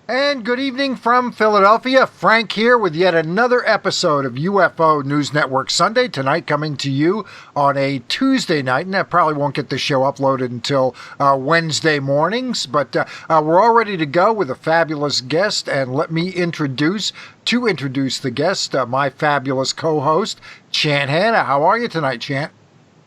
And good evening from Philadelphia. Frank here with yet another episode of UFO News Network Sunday. Tonight coming to you on a Tuesday night, and I probably won't get the show uploaded until Wednesday mornings, but we're all ready to go with a fabulous guest, and let me introduce the guest, my fabulous co-host, Chant Hanna. How are you tonight, Chant?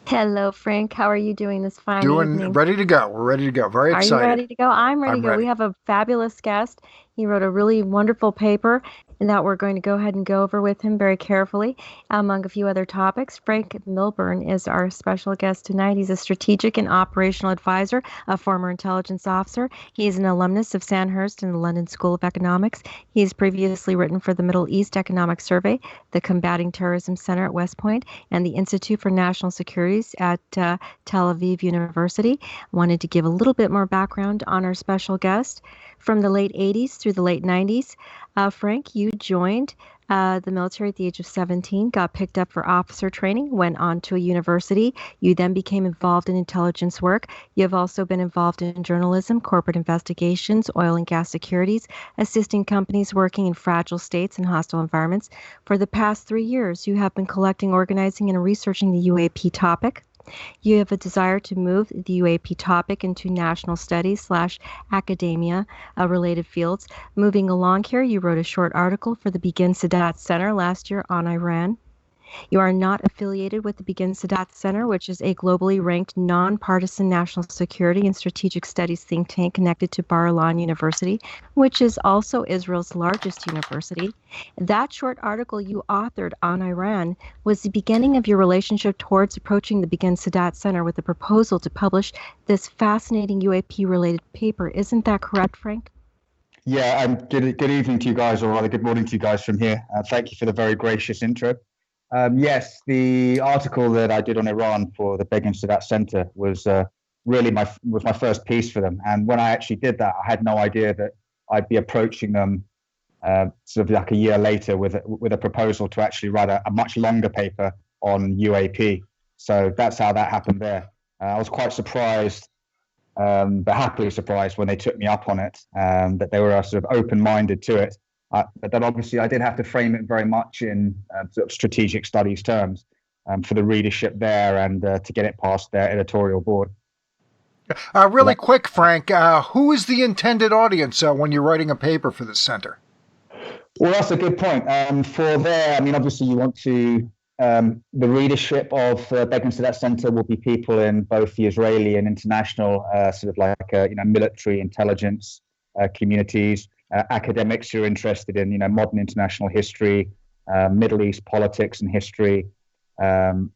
Hello, Frank. How are you doing this fine Doing evening? ready to go. We're ready to go. Very Are you excited. ready to go? I'm ready to I'm go. We ready. have a fabulous guest. He wrote a really wonderful paper and that we're going to go ahead and go over with him very carefully, among a few other topics. Frank Milburn is our special guest tonight. He's a strategic and operational advisor, a former intelligence officer. He is an alumnus of Sandhurst and the London School of Economics. He's previously written for the Middle East Economic Survey, the Combating Terrorism Center at West Point, and the Institute for National Securities at Tel Aviv University. Wanted to give a little bit more background on our special guest. From the late 80s through the late 90s, Frank, you joined the military at the age of 17, got picked up for officer training, went on to a university. You then became involved in intelligence work. You have also been involved in journalism, corporate investigations, oil and gas securities, assisting companies working in fragile states and hostile environments. For the past 3 years, you have been collecting, organizing, and researching the UAP topic. You have a desire to move the UAP topic into national studies slash academia related fields. Moving along here, you wrote a short article for the Begin-Sadat Center last year on Iran. You are not affiliated with the Begin-Sadat Center, which is a globally ranked nonpartisan national security and strategic studies think tank connected to Bar-Ilan University, which is also Israel's largest university. That short article you authored on Iran was the beginning of your relationship towards approaching the Begin-Sadat Center with a proposal to publish this fascinating UAP-related paper. Isn't that correct, Frank? Yeah, good evening to you guys, or rather good morning to you guys from here. Thank you for the very gracious intro. Yes, the article that I did on Iran for the Begin-Sadat Center was really my first piece for them. And when I actually did that, I had no idea that I'd be approaching them sort of like a year later with a proposal to actually write a much longer paper on UAP. So that's how that happened there. I was quite surprised, but happily surprised when they took me up on it, that they were sort of open-minded to it. But then obviously I did have to frame it very much in sort of strategic studies terms for the readership there and to get it past their editorial board. Really quick, Frank, who is the intended audience when you're writing a paper for the center? Well, that's a good point. For there, I mean, obviously you want to, the readership of Begin-Sadat Center will be people in both the Israeli and international sort of like, military intelligence communities. Academics who are interested in, modern international history, Middle East politics and history, sort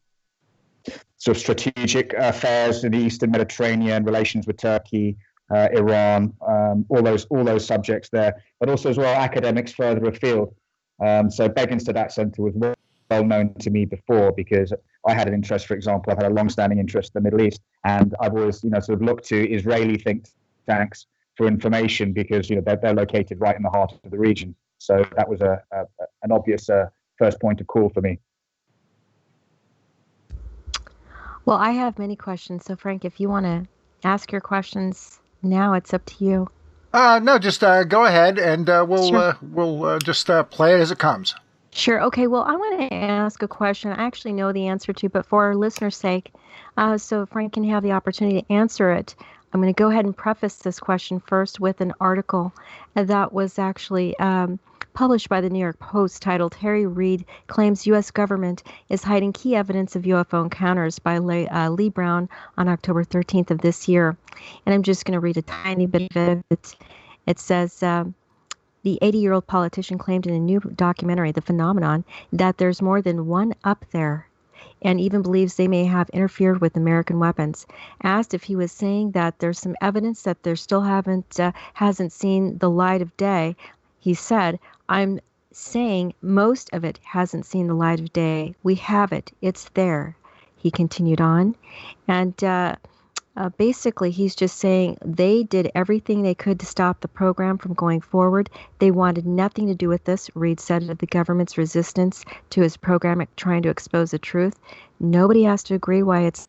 of strategic affairs in the Eastern Mediterranean, relations with Turkey, Iran, all those subjects there, but also as well academics further afield. So Begin-Sadat Center was well known to me before because I had an interest, for example, I've had a long-standing interest in the Middle East, and I've always, sort of looked to Israeli think tanks for information because they're located right in the heart of the region. So that was an obvious first point of call for me. Well, I have many questions. So, Frank, if you want to ask your questions now, it's up to you. No, just go ahead, and Sure. we'll just play it as it comes. Sure. Okay. Well, I want to ask a question I actually know the answer to, but for our listeners' sake, so Frank can have the opportunity to answer it, I'm going to go ahead and preface this question first with an article that was actually published by the New York Post titled Harry Reid Claims U.S. Government is Hiding Key Evidence of UFO Encounters by Lee Brown on October 13th of this year. And I'm just going to read a tiny bit of it. It says, the 80-year-old politician claimed in a new documentary, The Phenomenon, that there's more than one up there, and even believes they may have interfered with American weapons. Asked if he was saying that there's some evidence that there still hasn't seen the light of day, he said, "I'm saying most of it hasn't seen the light of day. We have it. It's there." He continued on, and basically, he's just saying they did everything they could to stop the program from going forward. They wanted nothing to do with this, Reid said of the government's resistance to his program trying to expose the truth. Nobody has to agree why it's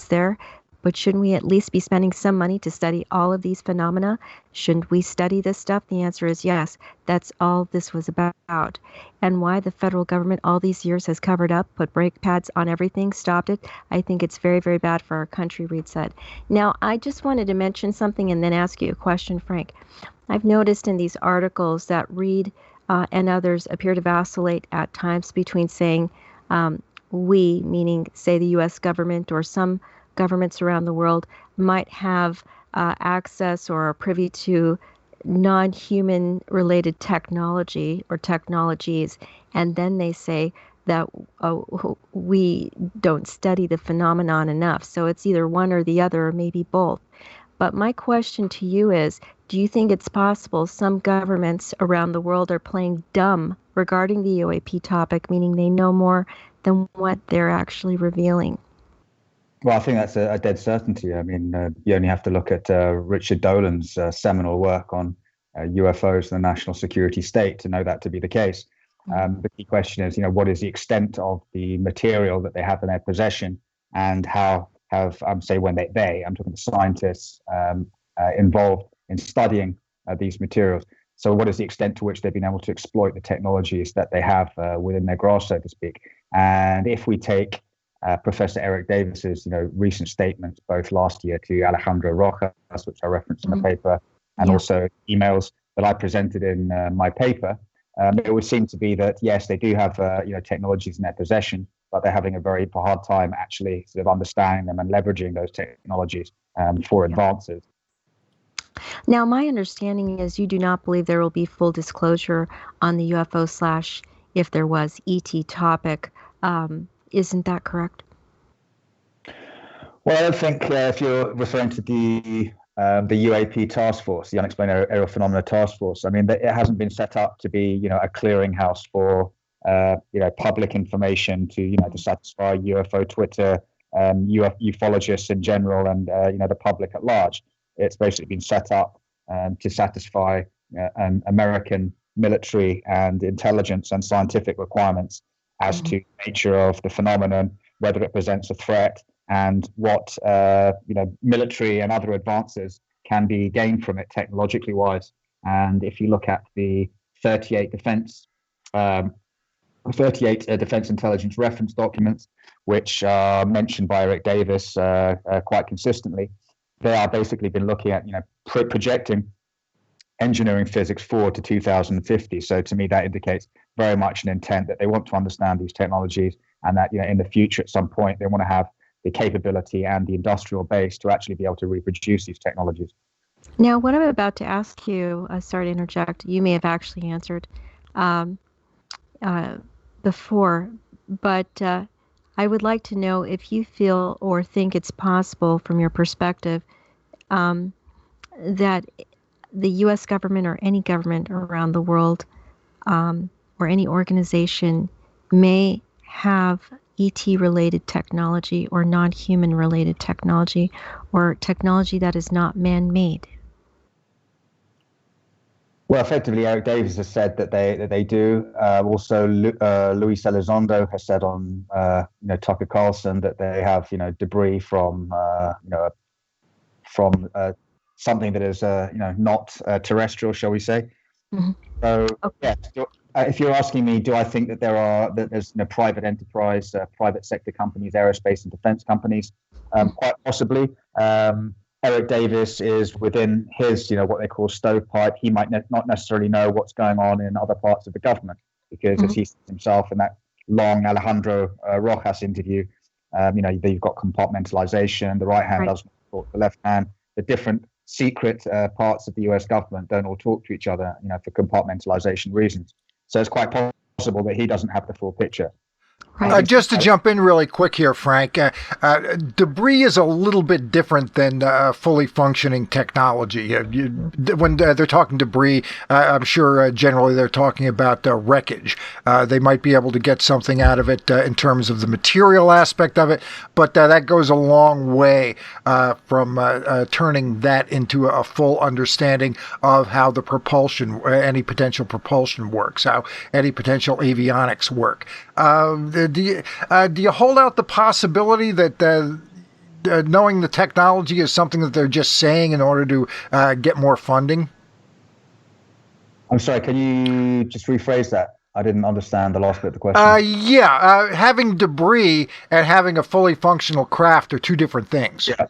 there, but shouldn't we at least be spending some money to study all of these phenomena? Shouldn't we study this stuff? The answer is yes. That's all this was about. And why the federal government all these years has covered up, put brake pads on everything, stopped it, I think it's very, very bad for our country, Reed said. Now, I just wanted to mention something and then ask you a question, Frank. I've noticed in these articles that Reed and others appear to vacillate at times between saying we, meaning, say, the U.S. government or some governments around the world, might have access or are privy to non-human related technology or technologies, and then they say that we don't study the phenomenon enough. So it's either one or the other, or maybe both. But my question to you is, do you think it's possible some governments around the world are playing dumb regarding the UAP topic, meaning they know more than what they're actually revealing? Well, I think that's a dead certainty. I mean, you only have to look at Richard Dolan's seminal work on UFOs and the national security state to know that to be the case. The key question is, what is the extent of the material that they have in their possession, and how have, I'm talking to scientists involved in studying these materials. So what is the extent to which they've been able to exploit the technologies that they have within their grasp, so to speak? And if we take Professor Eric Davis's, recent statements, both last year to Alejandro Rojas, which I referenced in the paper, and also emails that I presented in my paper, it would seem to be that, yes, they do have, technologies in their possession, but they're having a very hard time actually sort of understanding them and leveraging those technologies for advances. Now, my understanding is you do not believe there will be full disclosure on the UFO / if there was ET topic. Isn't that correct? Well, I don't think if you're referring to the UAP task force, the Unexplained Aerial Phenomena Task Force, I mean, it hasn't been set up to be, a clearinghouse for, public information to satisfy UFO Twitter, ufologists in general, and, the public at large. It's basically been set up to satisfy American military and intelligence and scientific requirements as to the nature of the phenomenon, whether it presents a threat, and what military and other advances can be gained from it technologically wise. And if you look at the 38 defense intelligence reference documents, which are mentioned by Eric Davis quite consistently, they are basically been looking at projecting engineering physics forward to 2050. So to me, that indicates very much an intent that they want to understand these technologies, and that in the future at some point they want to have the capability and the industrial base to actually be able to reproduce these technologies. Now, what I'm about to ask you, sorry to interject, you may have actually answered before, but I would like to know if you feel or think it's possible from your perspective that the U.S. government or any government around the world or any organization may have ET-related technology or non-human-related technology, or technology that is not man-made. Well, effectively, Eric Davis has said that they do. Also, Luis Elizondo has said on Tucker Carlson that they have debris from something that is not terrestrial, shall we say? Mm-hmm. So okay. Yeah. If you're asking me, do I think that there's private enterprise, private sector companies, aerospace and defense companies? Quite possibly. Eric Davis is within his, what they call stovepipe. He might not necessarily know what's going on in other parts of the government, because as he says himself in that long Alejandro Rojas interview, you've got compartmentalization. The right hand doesn't talk to the left hand. The different secret parts of the U.S. government don't all talk to each other, for compartmentalization reasons. So it's quite possible that he doesn't have the full picture. Right. Just to jump in really quick here, Frank, debris is a little bit different than fully functioning technology. When they're talking debris, I'm sure generally they're talking about wreckage. They might be able to get something out of it in terms of the material aspect of it, but that goes a long way from turning that into a full understanding of how the propulsion, any potential propulsion works, how any potential avionics work. Do you hold out the possibility that knowing the technology is something that they're just saying in order to get more funding? I'm sorry, can you just rephrase that? I didn't understand the last bit of the question. Having debris and having a fully functional craft are two different things. Yeah.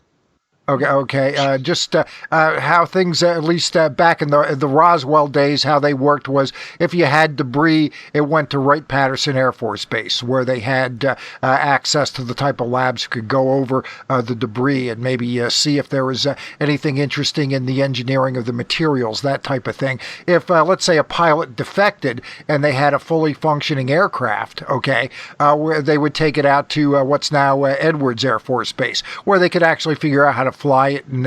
Okay. Just how things, at least back in the Roswell days, how they worked was if you had debris, it went to Wright-Patterson Air Force Base, where they had access to the type of labs who could go over the debris and maybe see if there was anything interesting in the engineering of the materials, that type of thing. If, let's say, a pilot defected and they had a fully functioning aircraft, okay, where they would take it out to what's now Edwards Air Force Base, where they could actually figure out how to fly it and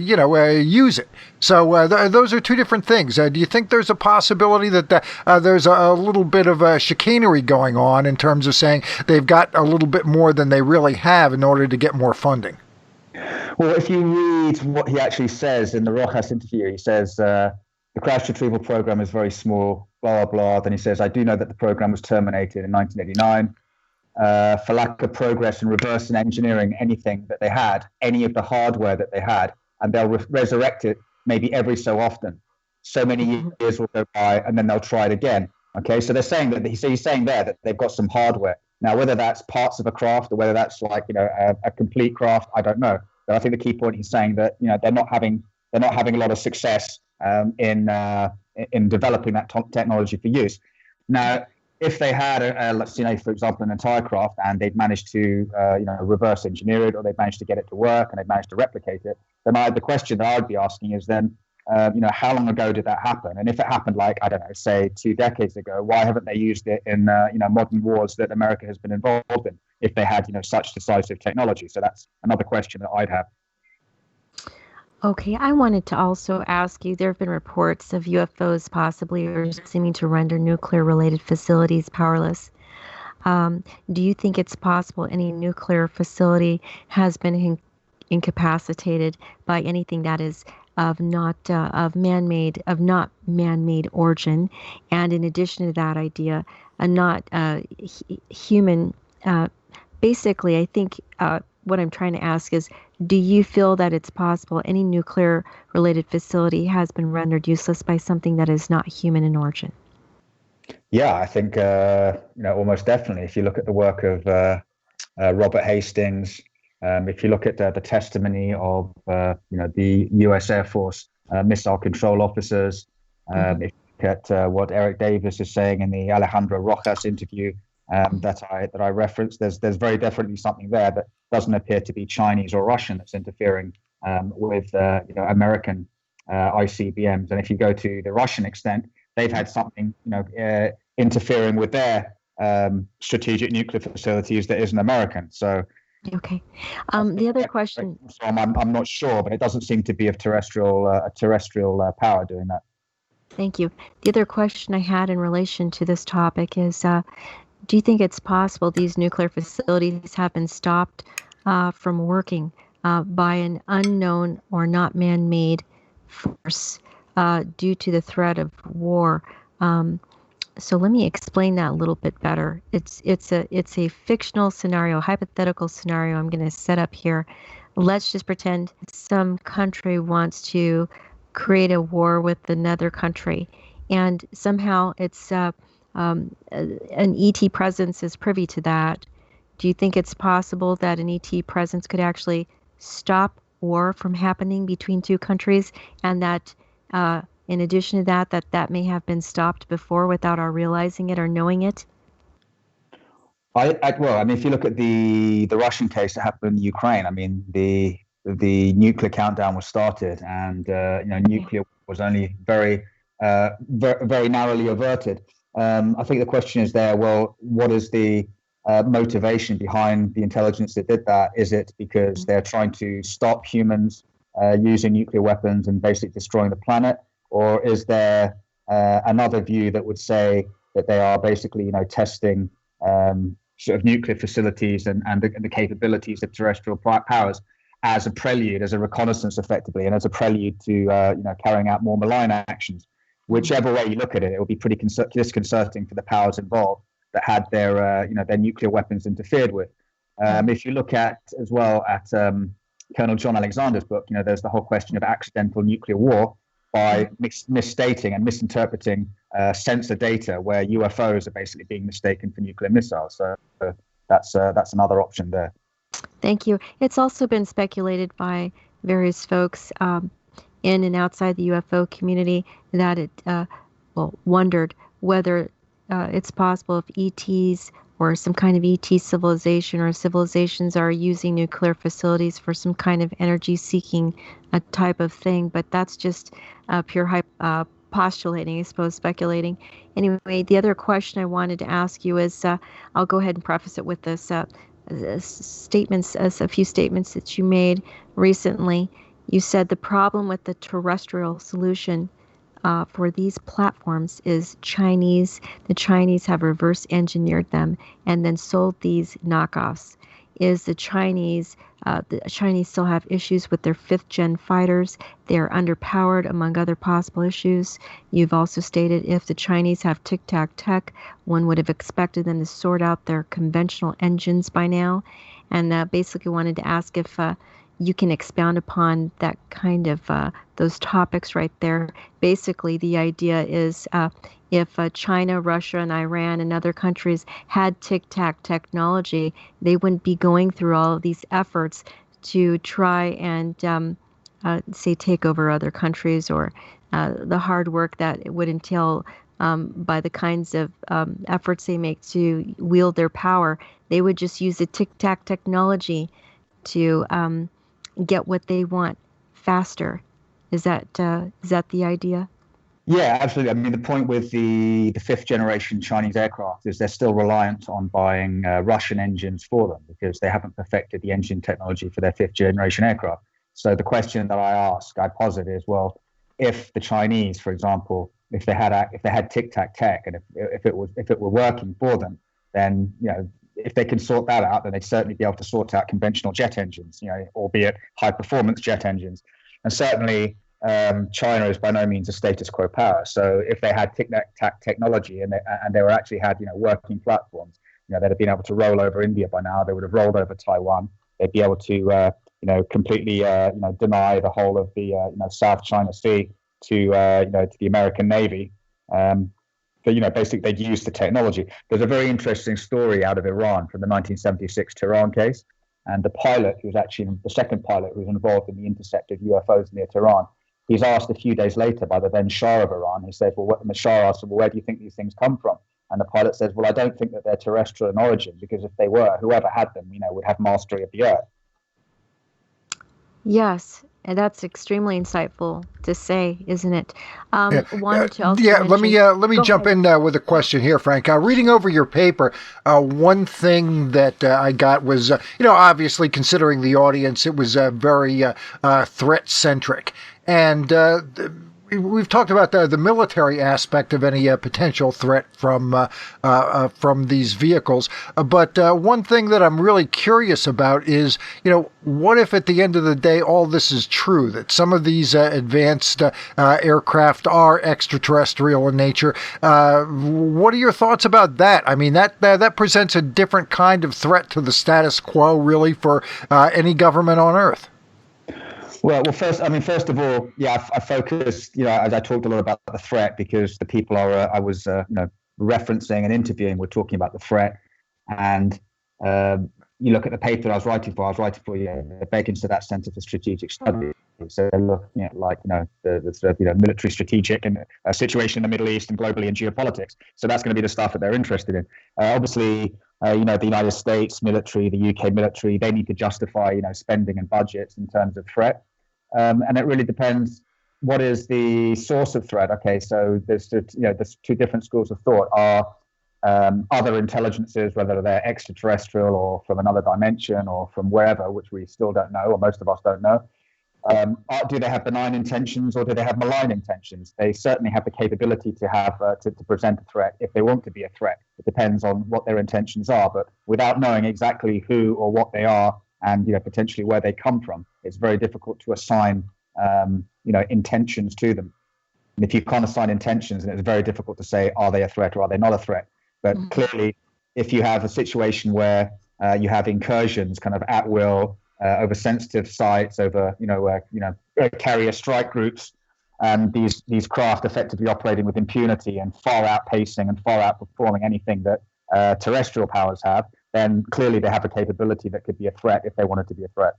use it. So those are two different things. Do you think there's a possibility that there's a little bit of chicanery going on in terms of saying they've got a little bit more than they really have in order to get more funding? Well, if you read what he actually says in the Rojas interview, he says the crash retrieval program is very small, blah, blah, blah. Then he says, I do know that the program was terminated in 1989. For lack of progress in reverse engineering anything that they had, any of the hardware that they had, and they'll resurrect it maybe every so often. So many years will go by, and then they'll try it again. Okay, so they're saying that he's saying there that they've got some hardware. Now, whether that's parts of a craft or whether that's like a complete craft, I don't know. But I think the key point he's saying that they're not having a lot of success in developing that technology for use. Now, if they had, let's for example, an entire craft and they'd managed to, reverse engineer it, or they'd managed to get it to work and they'd managed to replicate it, then the question that I'd be asking is then, how long ago did that happen? And if it happened, say 2 decades ago, why haven't they used it in, modern wars that America has been involved in? If they had, such decisive technology, so that's another question that I'd have. Okay, I wanted to also ask you, there have been reports of UFOs possibly or seeming to render nuclear-related facilities powerless. Do you think it's possible any nuclear facility has been incapacitated by anything that is of not man-made origin, and in addition to that idea, not human? Basically, I think what I'm trying to ask is, do you feel that it's possible any nuclear-related facility has been rendered useless by something that is not human in origin? Yeah, I think almost definitely. If you look at the work of Robert Hastings, if you look at the testimony of the U.S. Air Force missile control officers, if you look at what Eric Davis is saying in the Alejandro Rojas interview that I referenced, there's very definitely something there that doesn't appear to be Chinese or Russian that's interfering with American ICBMs. And if you go to the Russian extent, they've had something interfering with their strategic nuclear facilities that isn't American. So okay, the other question. I'm not sure, but it doesn't seem to be of terrestrial power doing that. Thank you. The other question I had in relation to this topic is, do you think it's possible these nuclear facilities have been stopped from working by an unknown or not man-made force due to the threat of war? So let me explain that a little bit better. It's a fictional scenario, hypothetical scenario I'm going to set up here. Let's just pretend some country wants to create a war with another country, and somehow it's an ET presence is privy to that. Do you think it's possible that an ET presence could actually stop war from happening between two countries, and that in addition to that may have been stopped before without our realizing it or knowing it? If you look at the Russian case that happened in Ukraine, the nuclear countdown was started, and nuclear was only very narrowly averted. I think the question is there, well, what is the motivation behind the intelligence that did that? Is it because they're trying to stop humans using nuclear weapons and basically destroying the planet? Or is there another view that would say that they are basically, testing sort of nuclear facilities and the capabilities of terrestrial powers as a prelude, as a reconnaissance effectively, and as a prelude to carrying out more malign actions? Whichever way you look at it, it will be pretty disconcerting for the powers involved that had their nuclear weapons interfered with. If you look at as well at Colonel John Alexander's book, there's the whole question of accidental nuclear war by misstating and misinterpreting sensor data, where UFOs are basically being mistaken for nuclear missiles. So that's another option there. Thank you. It's also been speculated by various folks in and outside the UFO community that it wondered whether it's possible if ETs or some kind of ET civilization or civilizations are using nuclear facilities for some kind of energy-seeking type of thing. But that's just pure postulating, I suppose, speculating. Anyway, the other question I wanted to ask you is, I'll go ahead and preface it with this statements, a few statements that you made recently. You said the problem with the terrestrial solution for these platforms is Chinese. The Chinese have reverse engineered them and then sold these knockoffs. Is the Chinese still have issues with their 5th-gen fighters? They're underpowered, among other possible issues. You've also stated if the Chinese have tic-tac tech, one would have expected them to sort out their conventional engines by now. And basically wanted to ask if you can expound upon that kind of those topics right there. Basically, the idea is if China, Russia, and Iran and other countries had tic-tac technology, they wouldn't be going through all of these efforts to try and, say, take over other countries, or the hard work that it would entail by the kinds of efforts they make to wield their power. They would just use the tic-tac technology to get what they want faster. Is that the idea? Yeah, absolutely. I mean, the point with the 5th-generation Chinese aircraft is they're still reliant on buying Russian engines for them, because they haven't perfected the engine technology for their 5th-generation aircraft. So the question that I posit is, well, if the Chinese, for example, if they had tic-tac tech, and if it were working for them, then if they can sort that out, then they'd certainly be able to sort out conventional jet engines, albeit high-performance jet engines. And certainly, China is by no means a status quo power. So if they had tic-tac technology and they were actually had working platforms, they'd have been able to roll over India by now. They would have rolled over Taiwan. They'd be able to completely deny the whole of the South China Sea to the American Navy. But basically they'd use the technology. There's a very interesting story out of Iran from the 1976 Tehran case, and the pilot, who was actually the second pilot who was involved in the intercept of UFOs near Tehran, he's asked a few days later by the then Shah of Iran. He said, and the Shah asked him, well, where do you think these things come from? And the pilot says, well, I don't think that they're terrestrial in origin, because if they were, whoever had them, would have mastery of the earth. Yes, and that's extremely insightful to say, isn't it? Wanted to also let me jump in with a question here, Frank. Reading over your paper, one thing that I got was, obviously considering the audience, it was very threat-centric. And we've talked about the military aspect of any potential threat from these vehicles. But one thing that I'm really curious about is, what if at the end of the day all this is true, that some of these advanced aircraft are extraterrestrial in nature? What are your thoughts about that? I mean, that presents a different kind of threat to the status quo, really, for any government on Earth. Well, first of all, I focused, as I talked a lot about the threat, because the people I was referencing and interviewing were talking about the threat. And you look at the paper that I was writing for the Begin-Sadat Center for Strategic Studies. So they're looking at the sort of military strategic and situation in the Middle East and globally in geopolitics. So that's going to be the stuff that they're interested in. Obviously, the United States military, the UK military, they need to justify spending and budgets in terms of threat. And it really depends what is the source of threat. Okay, so there's two different schools of thought. Are other intelligences, whether they're extraterrestrial or from another dimension or from wherever, which we still don't know, or most of us don't know, do they have benign intentions or do they have malign intentions? They certainly have the capability to have to present a threat if they want to be a threat. It depends on what their intentions are, but without knowing exactly who or what they are and potentially where they come from, it's very difficult to assign intentions to them. And if you can't assign intentions, then it's very difficult to say, are they a threat or are they not a threat? But clearly, if you have a situation where You have incursions kind of at will over sensitive sites, over carrier strike groups, and these craft effectively operating with impunity and far outpacing and far outperforming anything that terrestrial powers have. Then clearly they have a capability that could be a threat if they wanted to be a threat.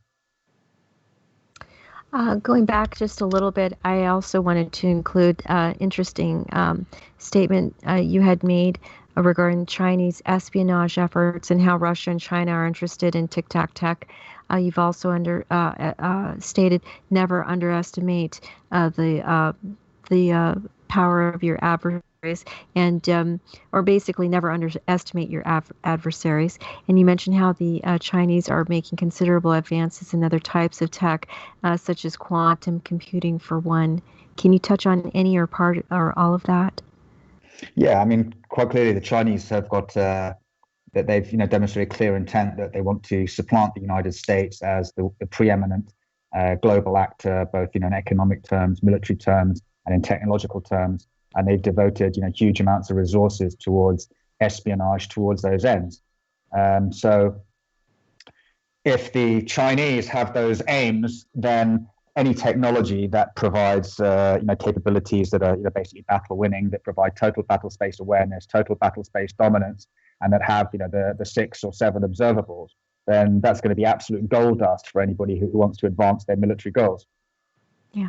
Going back just a little bit, I also wanted to include interesting statement you had made regarding Chinese espionage efforts and how Russia and China are interested in tic-tac tech. You've also stated never underestimate the power of your adversaries, and or basically never underestimate your adversaries. And you mentioned how the Chinese are making considerable advances in other types of tech, such as quantum computing, for one. Can you touch on any or part or all of that? Yeah, I mean, quite clearly the Chinese have got that they've demonstrated clear intent that they want to supplant the United States as the preeminent global actor, both in economic terms, military terms, and in technological terms. And they've devoted huge amounts of resources towards espionage towards those ends. So if the Chinese have those aims, then any technology that provides capabilities that are basically battle winning, that provide total battle space awareness, total battle space dominance, and that have the 6 or 7 observables, then that's going to be absolute gold dust for anybody who wants to advance their military goals. Yeah.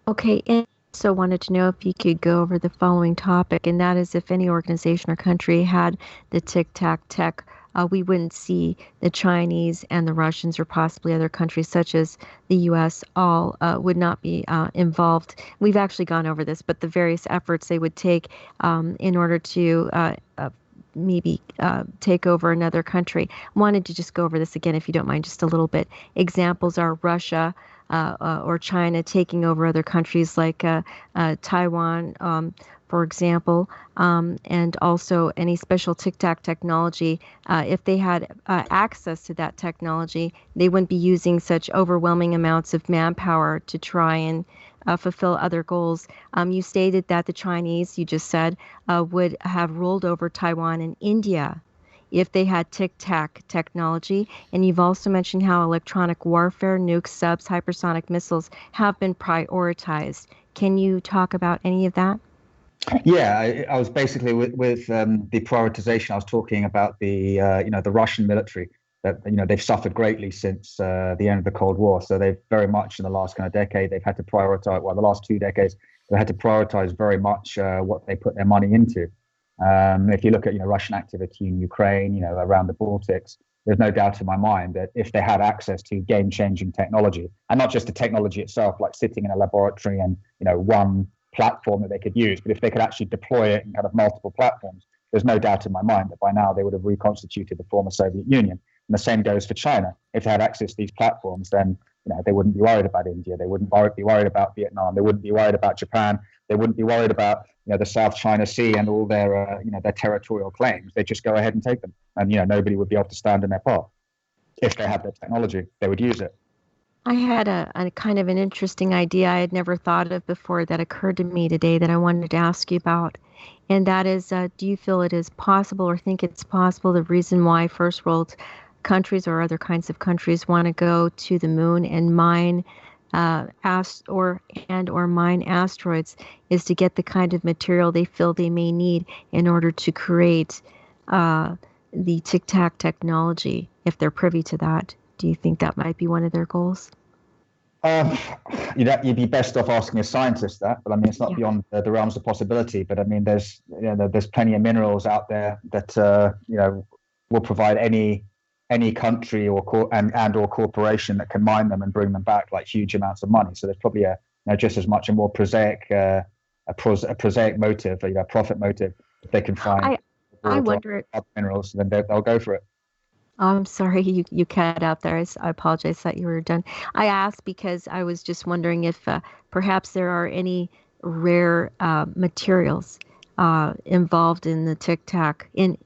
Okay. And so wanted to know if you could go over the following topic, and that is if any organization or country had the tic-tac tech, we wouldn't see the Chinese and the Russians or possibly other countries such as the U.S. all would not be involved. We've actually gone over this, but the various efforts they would take in order to maybe take over another country. Wanted to just go over this again, if you don't mind, just a little bit. Examples are Russia or China taking over other countries like Taiwan, for example, and also any special tic-tac technology. If they had access to that technology, they wouldn't be using such overwhelming amounts of manpower to try and fulfill other goals. You stated that the Chinese, you just said, would have ruled over Taiwan and India if they had tic-tac technology. And you've also mentioned how electronic warfare, nukes, subs, hypersonic missiles have been prioritized. Can you talk about any of that? Yeah, I was basically with the prioritization. I was talking about the the Russian military, that they've suffered greatly since the end of the Cold War. So they've very much in the last kind of decade they've had to prioritize. Well, the last 2 decades they had to prioritize very much what they put their money into. If you look at Russian activity in Ukraine, around the Baltics, there's no doubt in my mind that if they had access to game-changing technology, and not just the technology itself, like sitting in a laboratory and one platform that they could use, but if they could actually deploy it in kind of multiple platforms, there's no doubt in my mind that by now they would have reconstituted the former Soviet Union. And the same goes for China. If they had access to these platforms, then they wouldn't be worried about India. They wouldn't be worried about Vietnam. They wouldn't be worried about Japan. They wouldn't be worried about the South China Sea and all their their territorial claims. They'd just go ahead and take them, and nobody would be able to stand in their path. If they had the technology, they would use it. I had a kind of an interesting idea I had never thought of before that occurred to me today that I wanted to ask you about. And that is, do you feel it is possible or think it's possible the reason why first world countries or other kinds of countries want to go to the moon and mine mine asteroids is to get the kind of material they feel they may need in order to create the tic-tac technology, if they're privy to that? Do you think that might be one of their goals? You'd be best off asking a scientist that, but I mean, it's not beyond the realms of possibility. But I mean, there's plenty of minerals out there that will provide any country or corporation that can mine them and bring them back like huge amounts of money. So there's probably just as much a more prosaic motive, a profit motive. If they can find I wonder minerals, then they'll go for it. I'm sorry, you cut out there. I apologize that you were done. I asked because I was just wondering if perhaps there are any rare materials involved in the tic-tac, in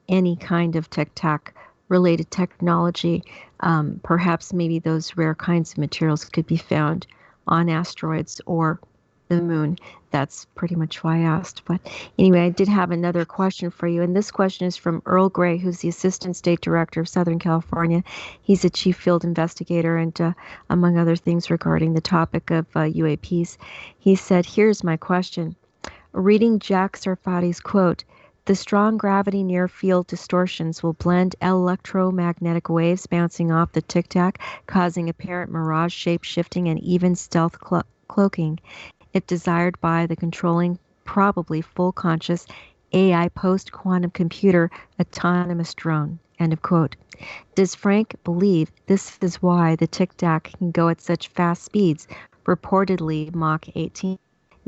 any kind of tic-tac related technology. Perhaps maybe those rare kinds of materials could be found on asteroids or the moon. That's pretty much why I asked. But anyway, I did have another question for you. And this question is from Earl Gray, who's the Assistant State Director of Southern California. He's a chief field investigator and, among other things, regarding the topic of UAPs. He said, here's my question. Reading Jack Sarfati's quote, "The strong gravity near-field distortions will blend electromagnetic waves bouncing off the tic-tac, causing apparent mirage shape-shifting and even stealth cloaking, if desired by the controlling, probably full-conscious AI post-quantum computer autonomous drone." End of quote. Does Frank believe this is why the tic-tac can go at such fast speeds, reportedly Mach 18?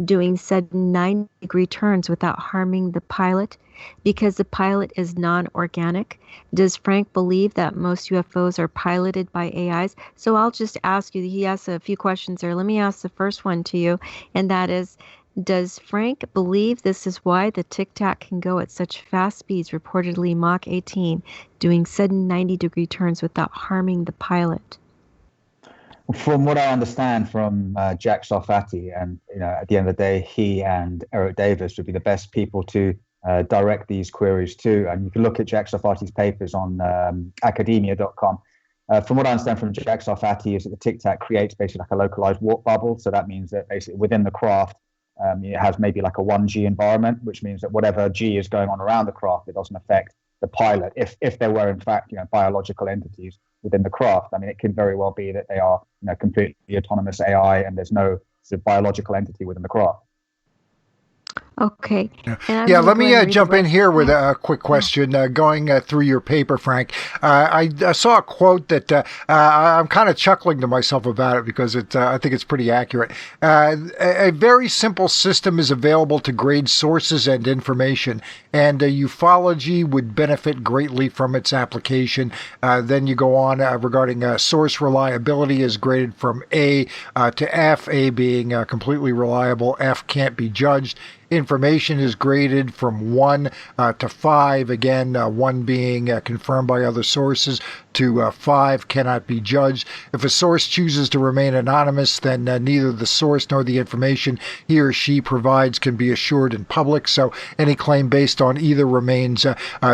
Doing sudden 90-degree turns without harming the pilot because the pilot is non-organic? Does Frank believe that most UFOs are piloted by AIs? So I'll just ask you, he asked a few questions there. Let me ask the first one to you, and that is, does Frank believe this is why the tic-tac can go at such fast speeds, reportedly Mach 18, doing sudden 90-degree turns without harming the pilot? From what I understand from Jack Sarfati, and at the end of the day, he and Eric Davis would be the best people to direct these queries to. And you can look at Jack Sarfati's papers on academia.com. From what I understand from Jack Sarfati is that the tic-tac creates basically like a localized warp bubble. So that means that basically within the craft, it has maybe like a 1G environment, which means that whatever G is going on around the craft, it doesn't affect the pilot. If there were in fact biological entities within the craft, I mean, it could very well be that they are completely autonomous AI and there's no sort of biological entity within the craft. Okay. Yeah, let me jump in here with a quick question. Going through your paper, Frank, I saw a quote that I'm kind of chuckling to myself about it because I think it's pretty accurate. A very simple system is available to grade sources and information, and ufology would benefit greatly from its application. Then you go on regarding source reliability is graded from A to F, A being completely reliable, F can't be judged. Information is graded from 1 to 5, again, 1 being confirmed by other sources, to 5 cannot be judged. If a source chooses to remain anonymous, then neither the source nor the information he or she provides can be assured in public, so any claim based on either remains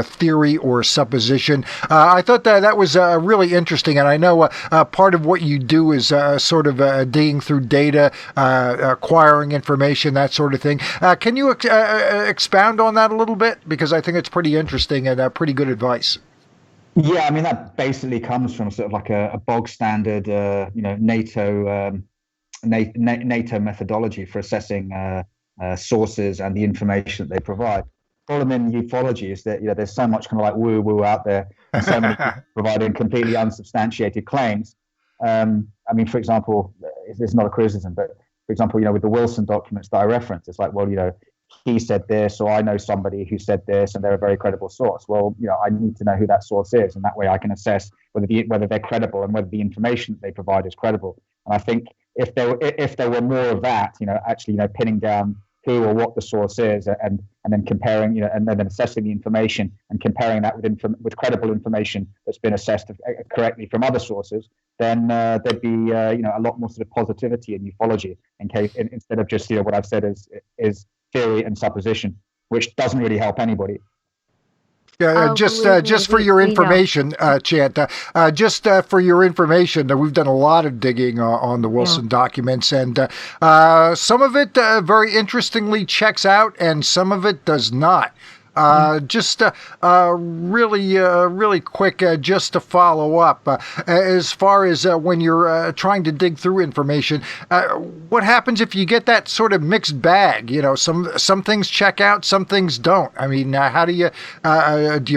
theory or supposition. I thought that was really interesting, and I know part of what you do is sort of digging through data, acquiring information, that sort of thing. Can you expound on that a little bit? Because I think it's pretty interesting and pretty good advice. Yeah, I mean, that basically comes from sort of like a bog standard, NATO methodology for assessing sources and the information that they provide. The problem in ufology is that there's so much kind of like woo-woo out there, and so many people providing completely unsubstantiated claims. I mean, for example, it's not a criticism, but for example, with the Wilson documents that I referenced, it's like, well, he said this, or I know somebody who said this, and they're a very credible source. Well, I need to know who that source is, and that way I can assess whether they're credible and whether the information that they provide is credible. And I think if there were more of that, actually, pinning down who or what the source is, and then comparing, and then assessing the information and comparing that with credible information that's been assessed correctly from other sources, then there'd be a lot more sort of positivity in ufology, instead of just what I've said is theory and supposition, which doesn't really help anybody. Yeah, just for your information, Chant, just for your information, we've done a lot of digging on the Wilson documents, and some of it very interestingly checks out, and some of it does not. Just really quick, just to follow up, as far as when you're trying to dig through information, what happens if you get that sort of mixed bag? Some things check out, some things don't. I mean, how do you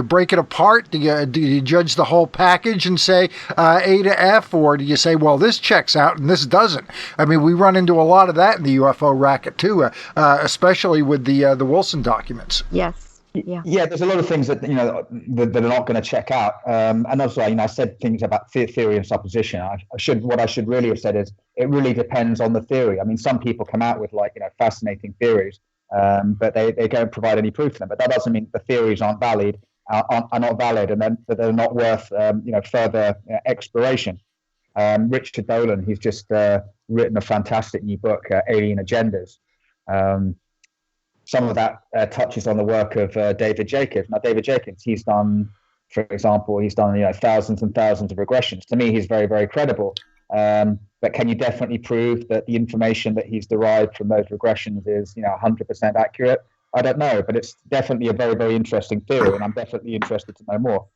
break it apart? Do you judge the whole package and say A to F, or do you say, well, this checks out and this doesn't? I mean, we run into a lot of that in the UFO racket too, especially with the Wilson documents. Yes. Yeah, there's a lot of things that that are not going to check out, and also I said things about theory and supposition. What I should really have said is it really depends on the theory. I mean, some people come out with fascinating theories, but they don't provide any proof to them. But that doesn't mean the theories aren't not valid, and then that they're not worth further exploration. Richard Dolan, he's just written a fantastic new book, Alien Agendas. Some of that touches on the work of David Jacobs. Now, David Jacobs, he's done, for example, thousands and thousands of regressions. To me, he's very, very credible. But can you definitely prove that the information that he's derived from those regressions is 100% accurate? I don't know, but it's definitely a very, very interesting theory, and I'm definitely interested to know more.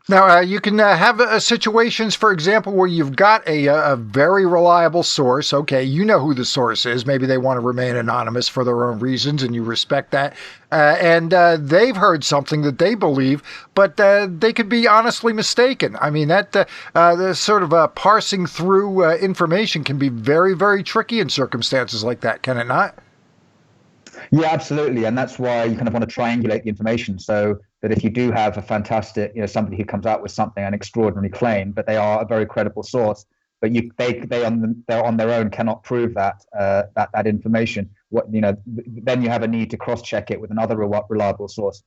Now, you can have situations, for example, where you've got a very reliable source. Okay, you know who the source is. Maybe they want to remain anonymous for their own reasons, and you respect that. And they've heard something that they believe, but they could be honestly mistaken. I mean, that the sort of parsing through information can be very, very tricky in circumstances like that, can it not? Yeah, absolutely. And that's why you kind of want to triangulate the information so that if you do have a fantastic, somebody who comes out with something, an extraordinary claim, but they are a very credible source, but they on their own cannot prove that information. Then you have a need to cross-check it with another reliable source.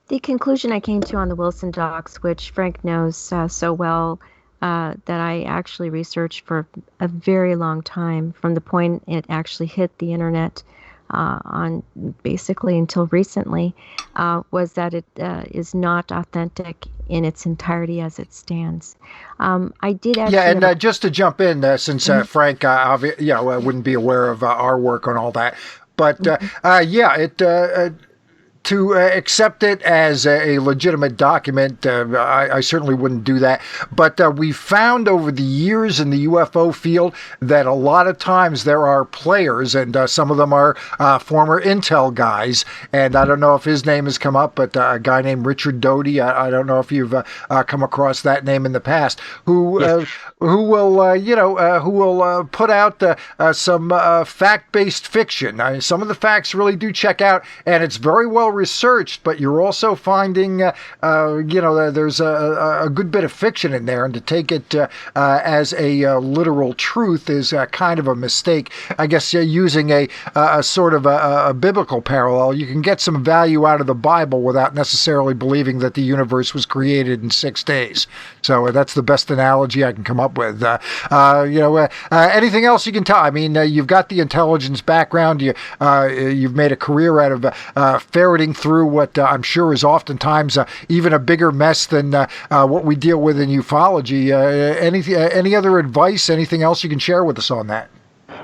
The conclusion I came to on the Wilson docs, which Frank knows so well, that I actually researched for a very long time, from the point it actually hit the internet on basically until recently, was that it is not authentic in its entirety as it stands. I did actually... Yeah, and just to jump in, since Frank, wouldn't be aware of our work on all that, but to accept it as a legitimate document, I certainly wouldn't do that. But we found over the years in the UFO field that a lot of times there are players, and some of them are former intel guys. And I don't know if his name has come up, but a guy named Richard Doty, I don't know if you've come across that name in the past, who will put out some fact-based fiction. Some of the facts really do check out, and it's very well researched, but you're also finding, there's a good bit of fiction in there, and to take it as a literal truth is kind of a mistake. I guess using a sort of a biblical parallel, you can get some value out of the Bible without necessarily believing that the universe was created in 6 days. So that's the best analogy I can come up with. Anything else you can tell? I mean, you've got the intelligence background. You've made a career out of ferreting through what I'm sure is oftentimes even a bigger mess than what we deal with in ufology. Any other advice? Anything else you can share with us on that?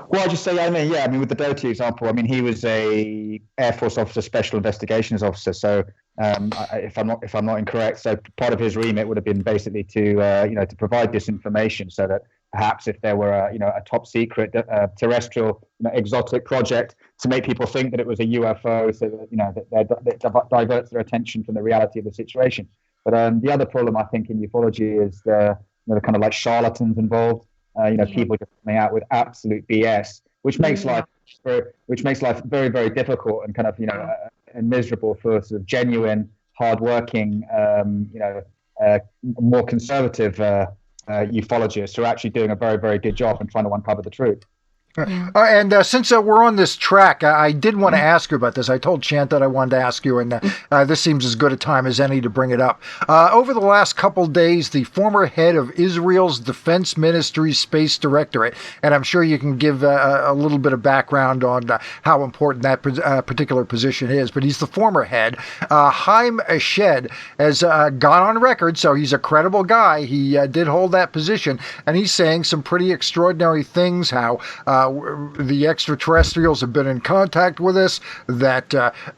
Well, I'll just say, with the Doty example, he was a Air Force officer, special investigations officer. So, if I'm not incorrect, so part of his remit would have been basically to provide this information so that perhaps if there were a top secret terrestrial exotic project, to make people think that it was a UFO, so that diverts their attention from the reality of the situation. But the other problem I think in ufology is the kind of like charlatans involved. People just coming out with absolute BS, which makes life very, very difficult and kind of and miserable for sort of genuine, hardworking, more conservative ufologists who are actually doing a very, very good job and trying to uncover the truth. Yeah. And since we're on this track, I did want to ask you about this. I told Chant that I wanted to ask you, and this seems as good a time as any to bring it up. Over the last couple days, the former head of Israel's Defense Ministry's Space Directorate, and I'm sure you can give a little bit of background on how important that particular position is, but he's the former head. Haim Eshed has gone on record, so he's a credible guy. He did hold that position, and he's saying some pretty extraordinary things, how the extraterrestrials have been in contact with us, that,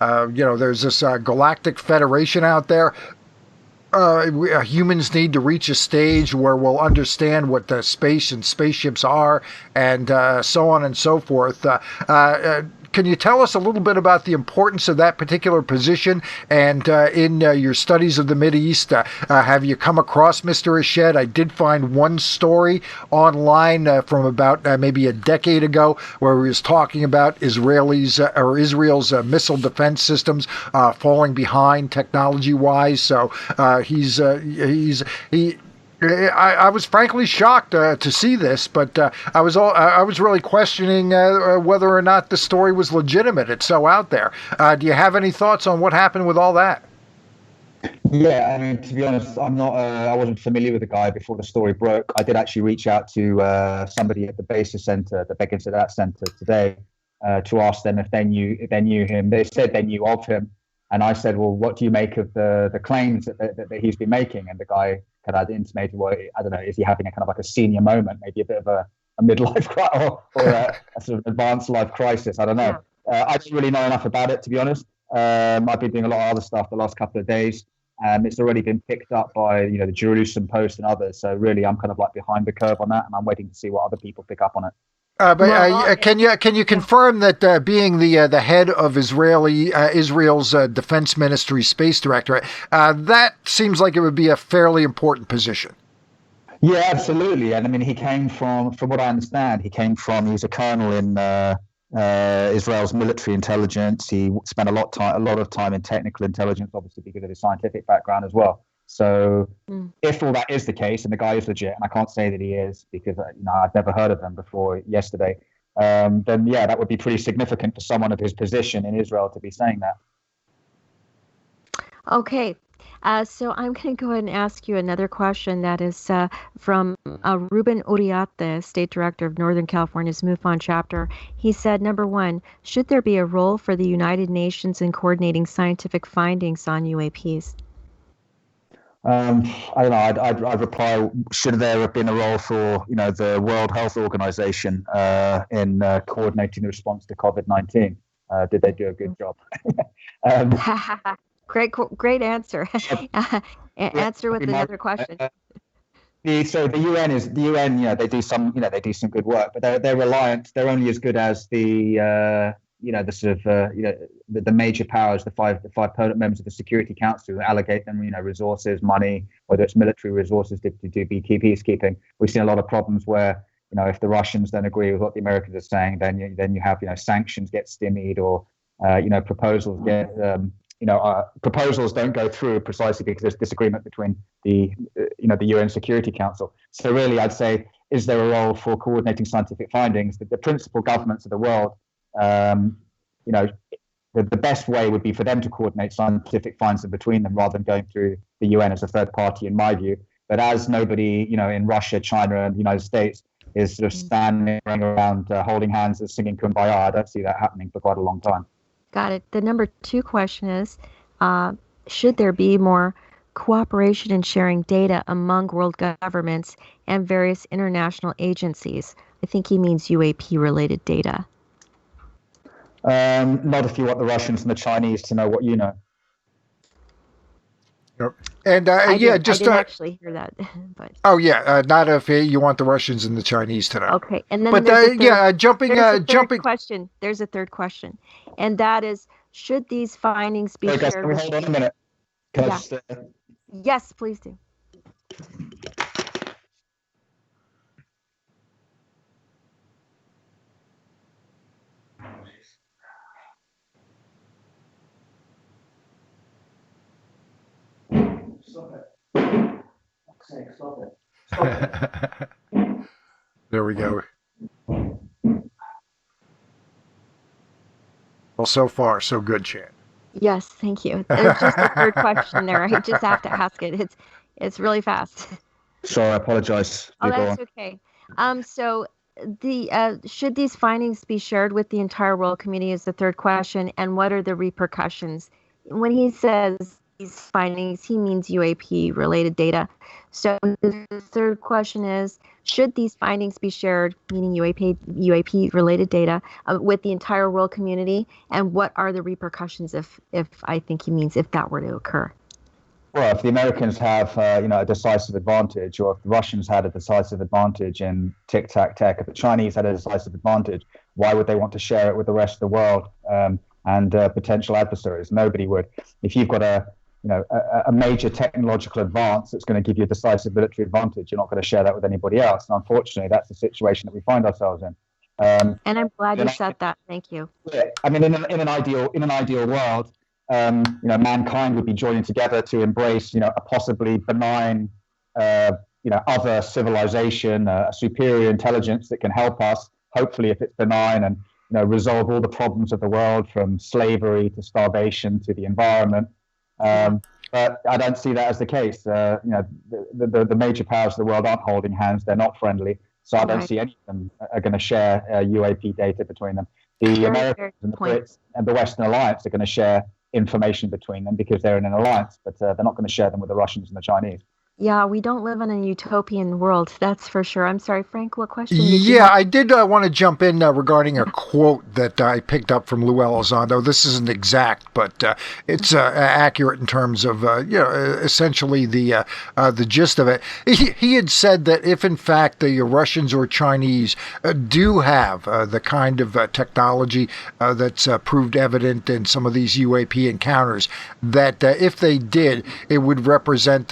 there's this galactic federation out there. Humans need to reach a stage where we'll understand what the space and spaceships are, and so on and so forth. Can you tell us a little bit about the importance of that particular position? And in your studies of the Mideast, have you come across Mr. Eshed? I did find one story online from about maybe a decade ago where he was talking about Israel's missile defense systems falling behind technology-wise. So I was frankly shocked to see this, but I was really questioning whether or not the story was legitimate. It's so out there. Do you have any thoughts on what happened with all that? Yeah, I mean, to be honest, I'm not. I wasn't familiar with the guy before the story broke. I did actually reach out to somebody at the Basis Center, the Begin-Sadat Center today, to ask them if they knew him. They said they knew of him, and I said, "Well, what do you make of the claims that he's been making?" And the guy kind of intimated, "Well, I don't know, is he having a kind of like a senior moment, maybe a bit of a midlife crisis or a sort of advanced life crisis? I don't know. I don't really know enough about it, to be honest. I've been doing a lot of other stuff the last couple of days. It's already been picked up by the Jerusalem Post and others. So really, I'm kind of like behind the curve on that, and I'm waiting to see what other people pick up on it. Can you confirm that being the head of Israel's defense ministry space directorate, that seems like it would be a fairly important position? Yeah, absolutely. And I mean, he came from what I understand, he's a colonel in Israel's military intelligence. He spent a lot of time in technical intelligence, obviously because of his scientific background as well. So, if all that is the case, and the guy is legit, and I can't say that he is because I've never heard of him before yesterday, then yeah, that would be pretty significant for someone of his position in Israel to be saying that. Okay. So I'm going to go ahead and ask you another question that is from Ruben Uriarte, State Director of Northern California's MUFON chapter. He said, number one, should there be a role for the United Nations in coordinating scientific findings on UAPs? I don't know. I'd reply: should there have been a role for the World Health Organization in coordinating the response to COVID-19? Did they do a good job? Great answer. Answer with another question. So the UN. They do some good work, but they're reliant. They're only as good as the major powers, the five permanent members of the Security Council, who allocate them resources, money, whether it's military resources to do peacekeeping. We've seen a lot of problems where if the Russians don't agree with what the Americans are saying, then you have sanctions get stymied, or proposals get proposals don't go through precisely because there's disagreement between the UN Security Council. So really, I'd say, is there a role for coordinating scientific findings? That the principal governments of the world, the best way would be for them to coordinate scientific findings between them rather than going through the UN as a third party, in my view. But as nobody, in Russia, China, and the United States is sort of standing around holding hands and singing Kumbaya, I don't see that happening for quite a long time. Got it. The number two question is, should there be more cooperation in sharing data among world governments and various international agencies? I think he means UAP-related data. Not if you want the Russians and the Chinese to know what you know. Yep. And I didn't actually hear that. But not if you want the Russians and the Chinese to know. Okay, and then jumping question. There's a third question, and that is: should these findings be shared? Can we hold on a minute? Yes, please do. Stop it. There we go. Well, so far, so good, Chan. Yes, thank you. There's just a third question there. I just have to ask it. It's really fast. Sorry, I apologize. Oh, that's okay. So should these findings be shared with the entire world community is the third question, and what are the repercussions? When he says these findings, he means UAP-related data. So the third question is, should these findings be shared, meaning UAP-related data, with the entire world community, and what are the repercussions if I think he means if that were to occur? Well, if the Americans have a decisive advantage, or if the Russians had a decisive advantage in tic-tac-tech, if the Chinese had a decisive advantage, why would they want to share it with the rest of the world and potential adversaries? Nobody would. If you've got a major technological advance that's going to give you a decisive military advantage, you're not going to share that with anybody else. And unfortunately, that's the situation that we find ourselves in. And I'm glad you said that. Thank you. Yeah, I mean, in an ideal world, mankind would be joining together to embrace, a possibly benign, other civilization, a superior intelligence that can help us. Hopefully, if it's benign, and resolve all the problems of the world, from slavery to starvation to the environment. But I don't see that as the case. The major powers of the world aren't holding hands. They're not friendly. So I don't see any of them are going to share UAP data between them. The Americans and the Brits and the Western Alliance are going to share information between them because they're in an alliance, but they're not going to share them with the Russians and the Chinese. Yeah, we don't live in a utopian world, that's for sure. I'm sorry, Frank, what question did you have? I did want to jump in regarding a quote that I picked up from Lou Elizondo. This isn't exact, but it's accurate in terms of, essentially the gist of it. He had said that if, in fact, the Russians or Chinese do have the kind of technology that's proved evident in some of these UAP encounters, that if they did, it would represent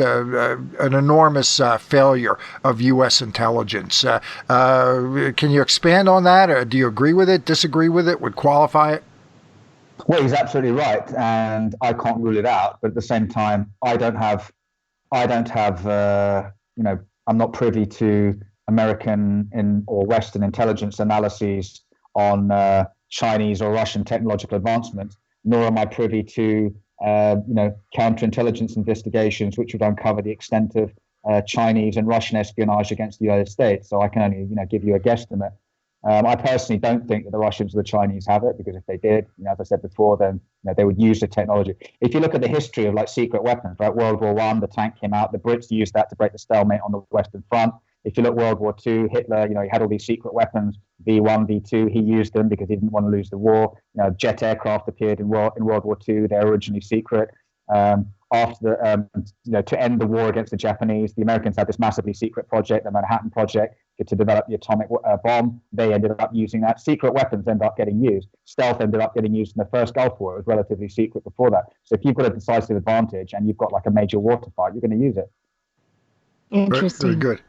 an enormous failure of U.S. intelligence. Can you expand on that? Or do you agree with it, disagree with it, would qualify it? Well, he's absolutely right, and I can't rule it out. But at the same time, I'm not privy to American or Western intelligence analyses on Chinese or Russian technological advancement, nor am I privy to counterintelligence investigations which would uncover the extent of Chinese and Russian espionage against the United States. So I can only give you a guesstimate. I personally don't think that the Russians or the Chinese have it, because if they did, as I said before, then they would use the technology. If you look at the history of secret weapons, right? World War I, the tank came out. The Brits used that to break the stalemate on the Western Front. If you look World War II, Hitler, he had all these secret weapons, V1, V2. He used them because he didn't want to lose the war. Jet aircraft appeared in World War II. They're originally secret. After to end the war against the Japanese, the Americans had this massively secret project, the Manhattan Project, to develop the atomic bomb. They ended up using that. Secret weapons ended up getting used. Stealth ended up getting used in the first Gulf War. It was relatively secret before that. So if you've got a decisive advantage and you've got a major war to fight, you're going to use it. Interesting. Very good.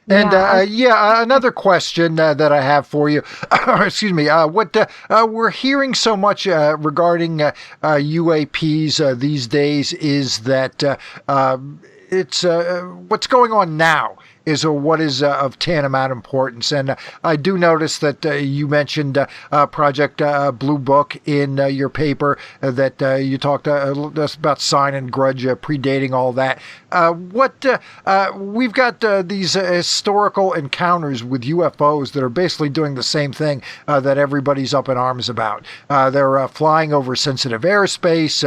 And another question that I have for you, excuse me, what we're hearing so much regarding UAPs these days is that it's what's going on now is what is of tantamount importance. And I do notice that you mentioned Project Blue Book in your paper, that you talked about sign and grudge predating all that. We've got these historical encounters with UFOs that are basically doing the same thing that everybody's up in arms about. They're flying over sensitive airspace.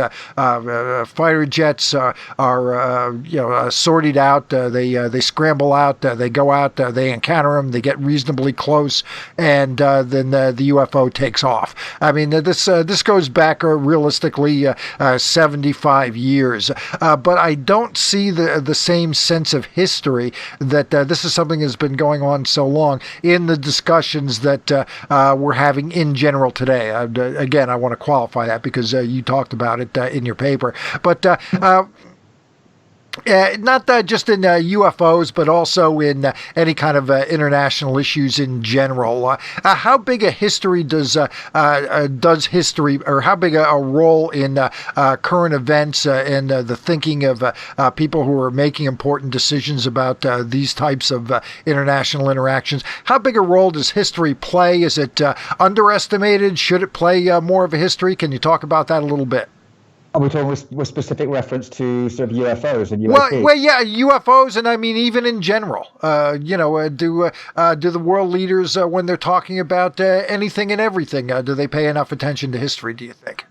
Fighter jets are sorted out. They scramble out. They go out, they encounter them, they get reasonably close, and then the UFO takes off. I mean, this goes back realistically 75 years, but I don't see the same sense of history that this is something that's been going on so long in the discussions that we're having in general today. Again, I want to qualify that because you talked about it in your paper, but not just in UFOs, but also in any kind of international issues in general. How big a history does history, or how big a role in current events and the thinking of people who are making important decisions about these types of international interactions? How big a role does history play? Is it underestimated? Should it play more of a history? Can you talk about that a little bit? Are we talking with specific reference to sort of UFOs and UAPs? Well, yeah, UFOs, and I mean even in general. Do the world leaders, when they're talking about anything and everything, do they pay enough attention to history, do you think?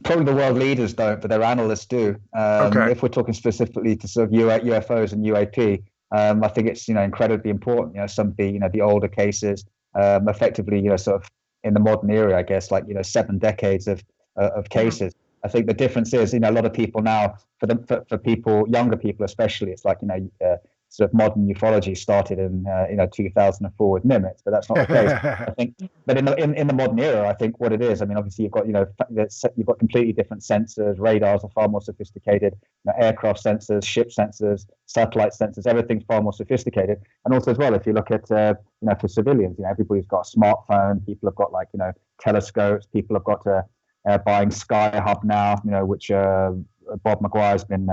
Probably the world leaders don't, but their analysts do. Okay. If we're talking specifically to sort of UFOs and UAP, I think it's incredibly important. Some of the older cases, effectively sort of in the modern era, I guess, 7 decades of cases. I think the difference is, a lot of people now, for people, younger people especially, it's sort of modern ufology started in 2004 with Nimitz, but that's not the case. I think, but in the modern era, I think what it is, I mean, obviously you've got you've got completely different sensors. Radars are far more sophisticated. Aircraft sensors, ship sensors, satellite sensors, everything's far more sophisticated. And also as well, if you look at for civilians, everybody's got a smartphone. People have got telescopes. People have got buying Sky-Hub now, which Bob Maguire's been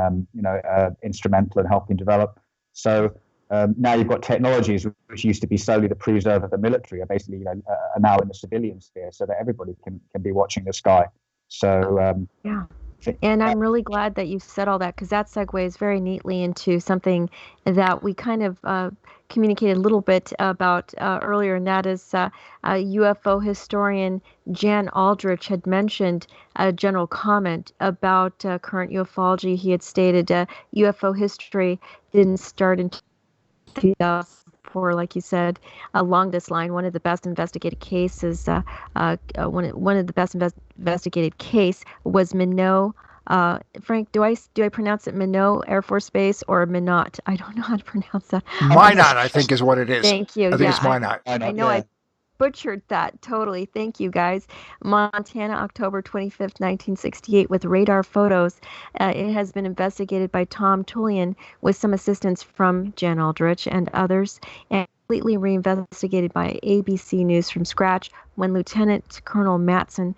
instrumental in helping develop. So now you've got technologies which used to be solely the preserve of the military are basically are now in the civilian sphere, so that everybody can be watching the sky. So And I'm really glad that you said all that, because that segues very neatly into something that we kind of communicated a little bit about earlier, and that is UFO historian Jan Aldrich had mentioned a general comment about current ufology. He had stated UFO history didn't start until 2004, like you said. Along this line, one of the best investigated cases, one of the best investigated case was Minot. Frank, do I pronounce it Minot Air Force Base or Minot? I don't know how to pronounce that. Minot, I think, is what it is. Thank you. I think it's Minot. I know I butchered that totally. Thank you, guys. Montana, October 25th, 1968, with radar photos. It has been investigated by Tom Tullian with some assistance from Jan Aldrich and others, and completely reinvestigated by ABC News from scratch when Lieutenant Colonel Matson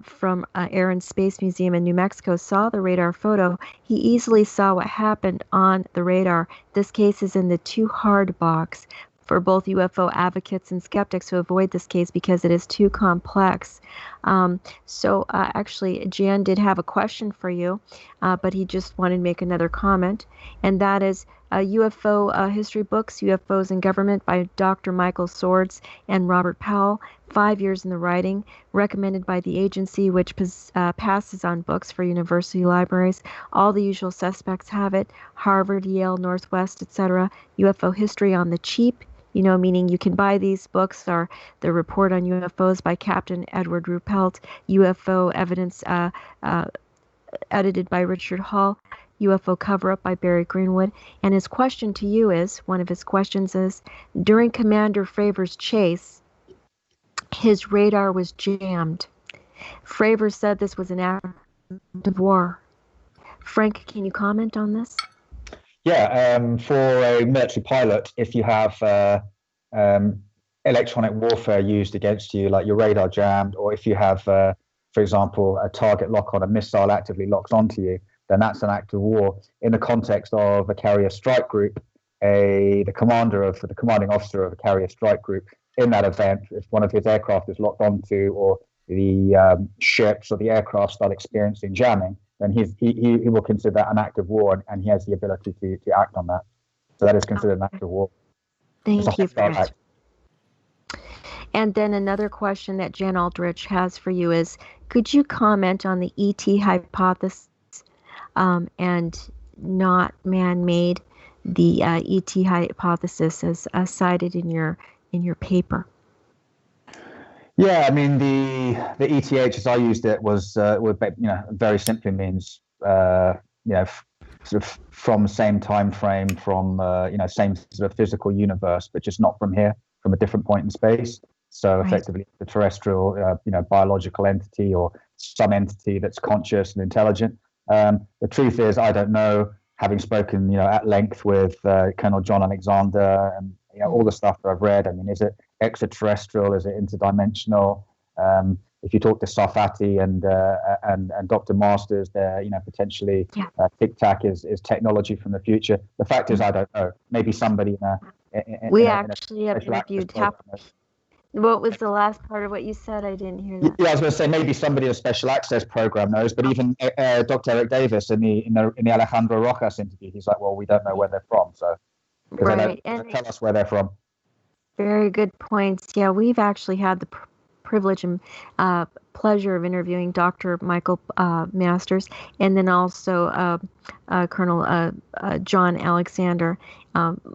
from Air and Space Museum in New Mexico saw the radar photo. He easily saw what happened on the radar. This case is in the too hard box for both UFO advocates and skeptics who avoid this case because it is too complex. Actually, Jan did have a question for you, but he just wanted to make another comment, and that is UFO history books, UFOs and Government by Dr. Michael Swords and Robert Powell, 5 years in the writing, recommended by the agency, which passes on books for university libraries. All the usual suspects have it: Harvard, Yale, Northwest, etc. UFO history on the cheap, meaning you can buy these books, are the Report on UFOs by Captain Edward Ruppelt, UFO Evidence edited by Richard Hall, UFO Cover-Up by Barry Greenwood. And his question to you is, one of his questions is, during Commander Fravor's chase, his radar was jammed. Fravor said this was an act of war. Frank, can you comment on this? Yeah, for a military pilot, if you have electronic warfare used against you, like your radar jammed, or if you have, for example, a target lock on a missile actively locked onto you, then that's an act of war. In the context of a carrier strike group, the commanding officer of a carrier strike group, in that event, if one of his aircraft is locked onto, or the ships or the aircraft start experiencing jamming, then he will consider that an act of war, and he has the ability to act on that. So that is considered an act of war. Thank you for that. And then another question that Jan Aldrich has for you is, could you comment on the ET hypothesis and not man-made, the ET hypothesis as cited in your paper? Yeah, I mean the ETH as I used it was very simply means sort of from same time frame, from same sort of physical universe, but just not from here, from a different point in space. So effectively, the terrestrial, biological entity or some entity that's conscious and intelligent. The truth is, I don't know. Having spoken, at length with Colonel John Alexander and all the stuff that I've read. I mean, is it extraterrestrial? Is it interdimensional? If you talk to Sarfati and Dr. Masters, they're potentially Tic Tac is technology from the future. The fact is, I don't know. Maybe somebody we actually have interviewed. What was the last part of what you said? I didn't hear that. Yeah, I was going to say maybe somebody in a special access program knows, but even Dr. Eric Davis in the Alejandro Rojas interview, he's like, well, we don't know where they're from, so right. And tell us where they're from. Very good points. Yeah, we've actually had the privilege and pleasure of interviewing Dr. Michael Masters, and then also Colonel John Alexander,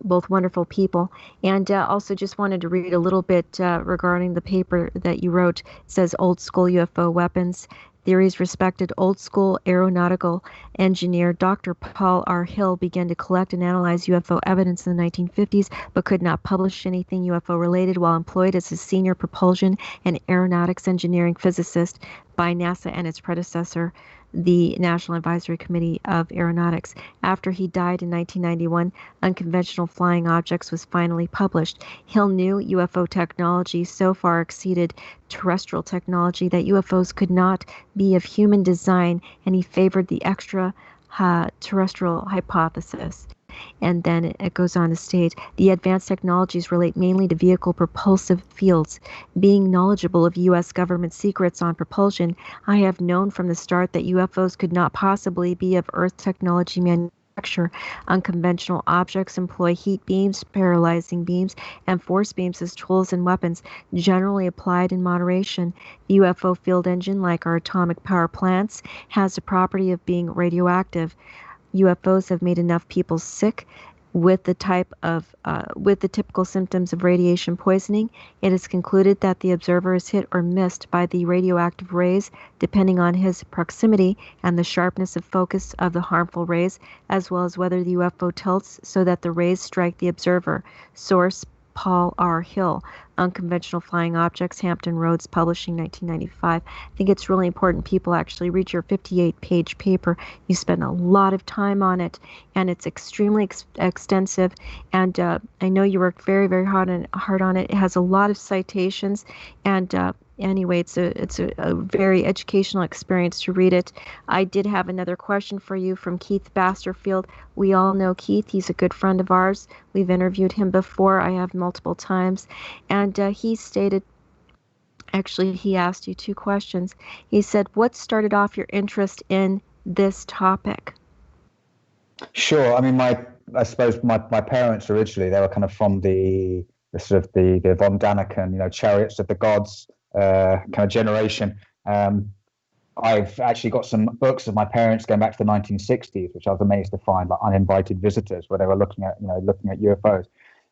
both wonderful people. And also just wanted to read a little bit regarding the paper that you wrote. It says, Old School UFO Weapons Theories. Respected old school aeronautical engineer Dr. Paul R. Hill began to collect and analyze UFO evidence in the 1950s, but could not publish anything UFO related while employed as a senior propulsion and aeronautics engineering physicist by NASA and its predecessor, the National Advisory Committee of Aeronautics. After he died in 1991, Unconventional Flying Objects was finally published. Hill knew UFO technology so far exceeded terrestrial technology that UFOs could not be of human design, and he favored the extraterrestrial hypothesis. And then it goes on to state, the advanced technologies relate mainly to vehicle propulsive fields. Being knowledgeable of U.S. government secrets on propulsion, I have known from the start that UFOs could not possibly be of Earth technology manufacture. Unconventional objects employ heat beams, paralyzing beams, and force beams as tools and weapons, generally applied in moderation. The UFO field engine, like our atomic power plants, has the property of being radioactive. UFOs have made enough people sick with the typical symptoms of radiation poisoning. It is concluded that the observer is hit or missed by the radioactive rays, depending on his proximity and the sharpness of focus of the harmful rays, as well as whether the UFO tilts so that the rays strike the observer. Source: Paul R. Hill, Unconventional Flying Objects, Hampton Roads Publishing, 1995. I think it's really important people actually read your 58-page paper. You spend a lot of time on it, and it's extremely extensive. And I know you worked very, very hard on it. It has a lot of citations, and anyway, it's a very educational experience to read it. I did have another question for you from Keith Basterfield. We all know Keith. He's a good friend of ours. We've interviewed him before. I have multiple times. And he stated, actually, he asked you two questions. He said, what started off your interest in this topic? Sure. I mean, I suppose my parents originally, they were kind of from the sort of the von Daniken, Chariots of the Gods kind of generation. I've actually got some books of my parents going back to the 1960s, which I was amazed to find, like Uninvited Visitors, where they were looking at UFOs.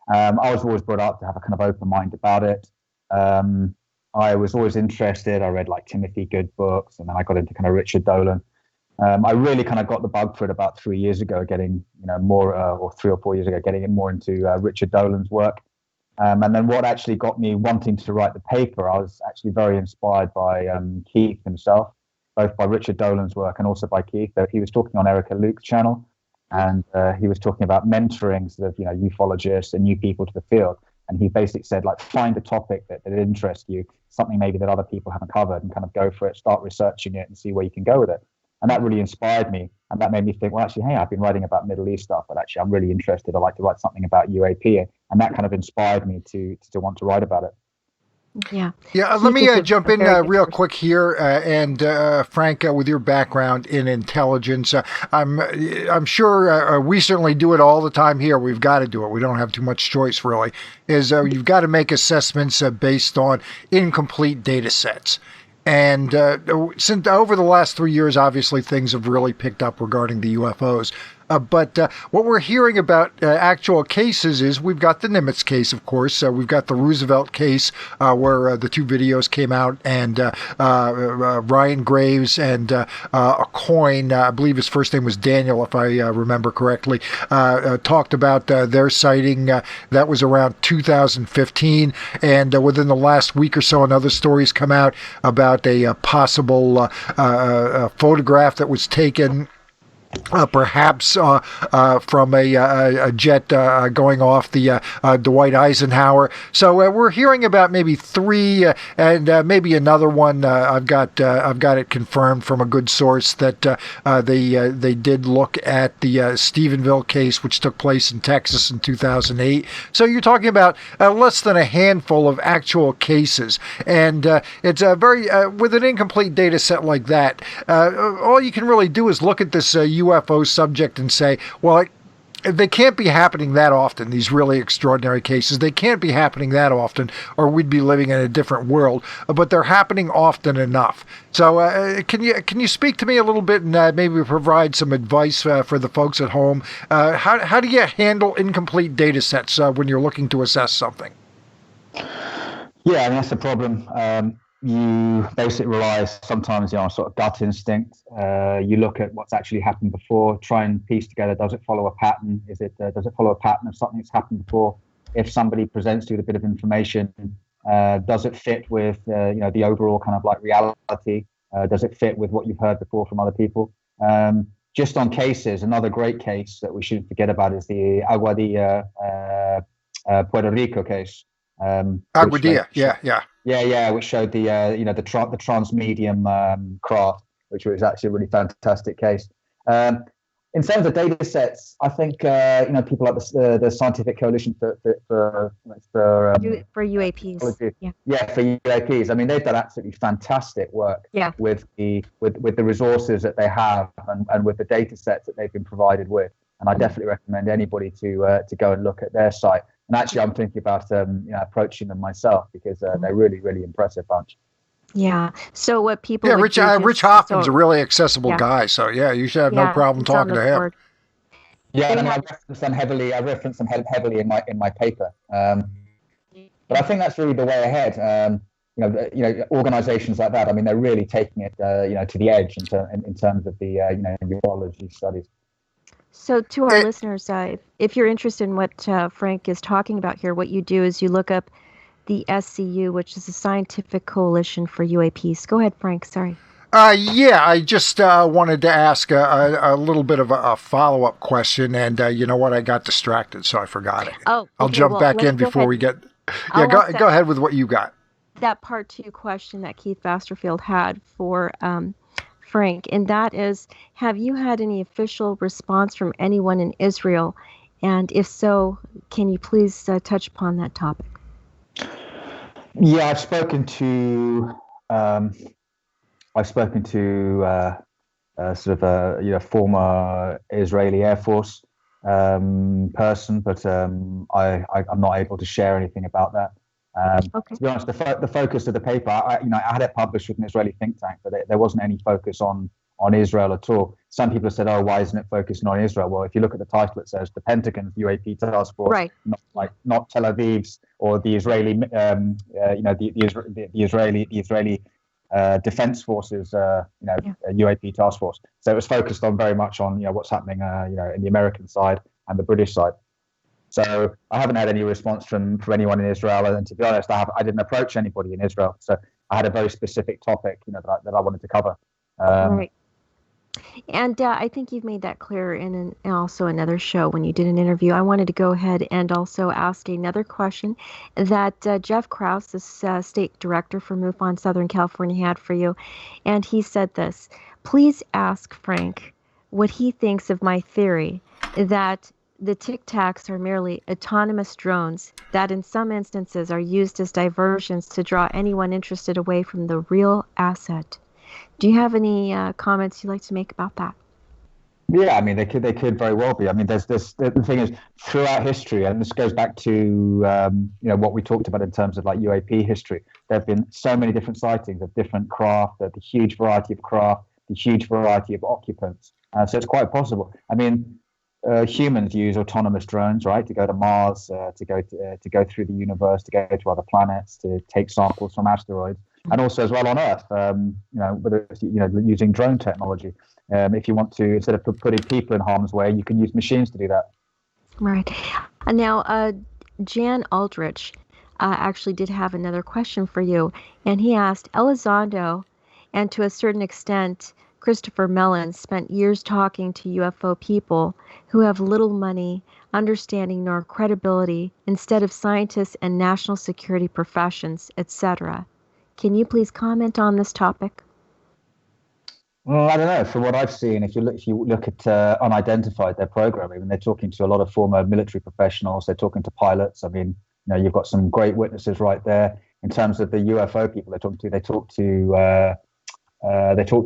I was always brought up to have a kind of open mind about it. I was always interested. I read like Timothy Good books, and then I got into kind of Richard Dolan. I really kind of got the bug for it about 3 years ago, getting more, or 3 or 4 years ago, getting it more into Richard Dolan's work. And then what actually got me wanting to write the paper, I was actually very inspired by Keith himself, both by Richard Dolan's work and also by Keith. He was talking on Erica Luke's channel, and he was talking about mentoring sort of ufologists and new people to the field. And he basically said, like, find a topic that interests you, something maybe that other people haven't covered, and kind of go for it, start researching it and see where you can go with it. And that really inspired me. And that made me think, well, actually, hey, I've been writing about Middle East stuff, but actually I'm really interested. I'd like to write something about UAP. And that kind of inspired me to want to write about it. Yeah. Let me jump in real quick here, and Frank, with your background in intelligence, I'm sure we certainly do it all the time here. We've got to do it. We don't have too much choice, really. You've got to make assessments based on incomplete data sets. And since over the last 3 years, obviously things have really picked up regarding the UFOs. But what we're hearing about actual cases is we've got the Nimitz case, of course. We've got the Roosevelt case where the two videos came out, and Ryan Graves and a coin, I believe his first name was Daniel, if I remember correctly, talked about their sighting. That was around 2015. And within the last week or so, another story's come out about a possible photograph that was taken perhaps from a jet going off the Dwight Eisenhower. So we're hearing about maybe three, and maybe another one. I've got it confirmed from a good source that they did look at the Stephenville case, which took place in Texas in 2008. So you're talking about less than a handful of actual cases, and it's a very with an incomplete data set like that. All you can really do is look at this UFO subject and say, well, they can't be happening that often, these really extraordinary cases. They can't be happening that often, or we'd be living in a different world. But they're happening often enough. So can you speak to me a little bit and maybe provide some advice for the folks at home? How do you handle incomplete data sets when you're looking to assess something? Yeah, I mean, that's the problem. You basically rely sometimes on sort of gut instinct. You look at what's actually happened before, try and piece together, does it follow a pattern? Does it follow a pattern of something that's happened before? If somebody presents you with a bit of information, does it fit with the overall kind of like reality? Does it fit with what you've heard before from other people? Just on cases, another great case that we shouldn't forget about is the Aguadilla Puerto Rico case. Aguadilla, yeah, which showed the transmedium craft, which was actually a really fantastic case. in terms of data sets, I think people like the Scientific Coalition for UAPs. For UAPs. I mean, they've done absolutely fantastic work with the resources that they have and with the data sets that they've been provided with. And I definitely recommend anybody to go and look at their site. And actually, I'm thinking about approaching them myself because they're really, really impressive bunch. Yeah. So what people Rich Hoffman's a really accessible guy. So you should have no problem talking to him. Board. Yeah, and I reference them heavily. I reference them heavily in my paper. But I think that's really the way ahead. Organizations like that. I mean, they're really taking it to the edge in terms of the ufology studies. So to our listeners, if you're interested in what Frank is talking about here, what you do is you look up the SCU, which is the Scientific Coalition for UAPs. Go ahead, Frank. Sorry. I just wanted to ask a little bit of a follow-up question, and you know what? I got distracted, so I forgot it. Oh, okay. I'll jump back in before we get... Yeah, go ahead with what you got. That part 2 question that Keith Vasterfield had for Frank, and that is, have you had any official response from anyone in Israel? And if so, can you please touch upon that topic? Yeah, I've spoken to former Israeli Air Force person, but I'm not able to share anything about that. To be honest, the focus of the paper, I had it published with an Israeli think tank, but there wasn't any focus on Israel at all. Some people have said, "Oh, why isn't it focusing on Israel?" Well, if you look at the title, it says the Pentagon's UAP task force, right? Not Tel Aviv's or the Israeli, the Israeli Defense Forces, UAP task force. So it was focused on very much on what's happening, in the American side and the British side. So I haven't had any response from anyone in Israel, and to be honest, I didn't approach anybody in Israel. So I had a very specific topic, that I wanted to cover. Right. And I think you've made that clear in also another show when you did an interview. I wanted to go ahead and also ask another question that Jeff Krause, the state director for MUFON Southern California, had for you. And he said this: please ask Frank what he thinks of my theory that the Tic Tacs are merely autonomous drones that in some instances are used as diversions to draw anyone interested away from the real asset. Do you have any comments you'd like to make about that? Yeah, I mean, they could very well be. I mean, there's this. The thing is, throughout history, and this goes back to what we talked about in terms of like UAP history. There have been so many different sightings of different craft, the huge variety of craft, the huge variety of occupants. So it's quite possible. I mean, humans use autonomous drones, right, to go to Mars, to go through the universe, to go to other planets, to take samples from asteroids. And also as well on Earth, whether it's, using drone technology. If you want to, instead of putting people in harm's way, you can use machines to do that. Right. Now, Jan Aldrich actually did have another question for you. And he asked, Elizondo, and to a certain extent, Christopher Mellon, spent years talking to UFO people who have little money, understanding, nor credibility, instead of scientists and national security professions, etc. Can you please comment on this topic? Well, I don't know. From what I've seen, if you look at Unidentified, their program, I mean, they're talking to a lot of former military professionals. They're talking to pilots. I mean, you've got some great witnesses right there. In terms of the UFO people they're talking to, they talk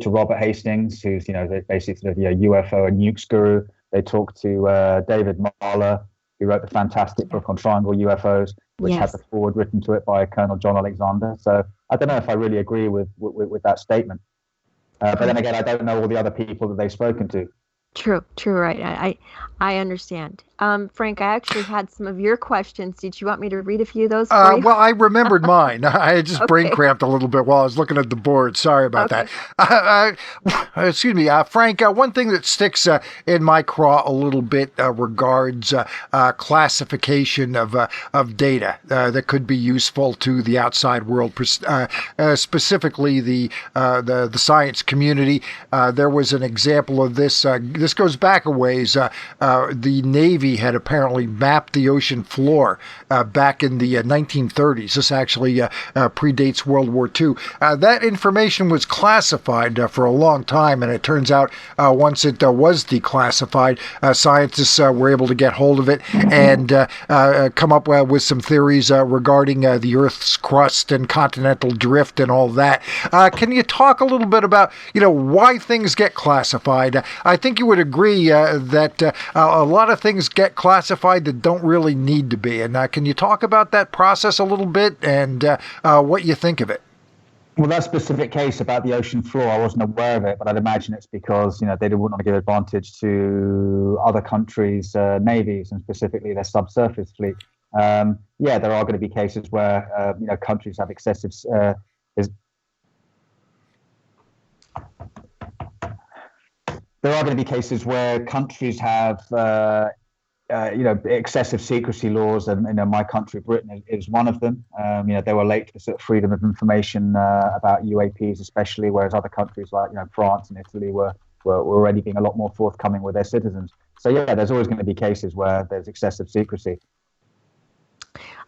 to Robert Hastings, who's basically the UFO and nukes guru. They talk to David Marler, who wrote the fantastic book on triangle UFOs, which had the foreword written to it by Colonel John Alexander. So I don't know if I really agree with that statement. But then again, I don't know all the other people that they've spoken to. True, right. I understand. Frank, I actually had some of your questions. Did you want me to read a few of those for you? Well, I remembered mine. I had just brain cramped a little bit while I was looking at the board. Sorry about that. Excuse me, Frank, one thing that sticks in my craw a little bit regards classification of data that could be useful to the outside world, specifically the science community. There was an example of this. This goes back a ways. The Navy Navy had apparently mapped the ocean floor back in the 1930s. This actually predates World War II. That information was classified for a long time, and it turns out once it was declassified, scientists were able to get hold of it and come up with some theories regarding the Earth's crust and continental drift and all that. Can you talk a little bit about, why things get classified? I think you would agree that a lot of things get classified that don't really need to be. And can you talk about that process a little bit and what you think of it? Well, that specific case about the ocean floor, I wasn't aware of it, but I'd imagine it's because, they didn't want to give advantage to other countries' navies and specifically their subsurface fleet. There are going to be cases where, countries have excessive... There are going to be cases where countries have, excessive secrecy laws, and my country, Britain, is one of them. They were late for sort of freedom of information about UAPs, especially, whereas other countries like France and Italy were already being a lot more forthcoming with their citizens. So there's always going to be cases where there's excessive secrecy.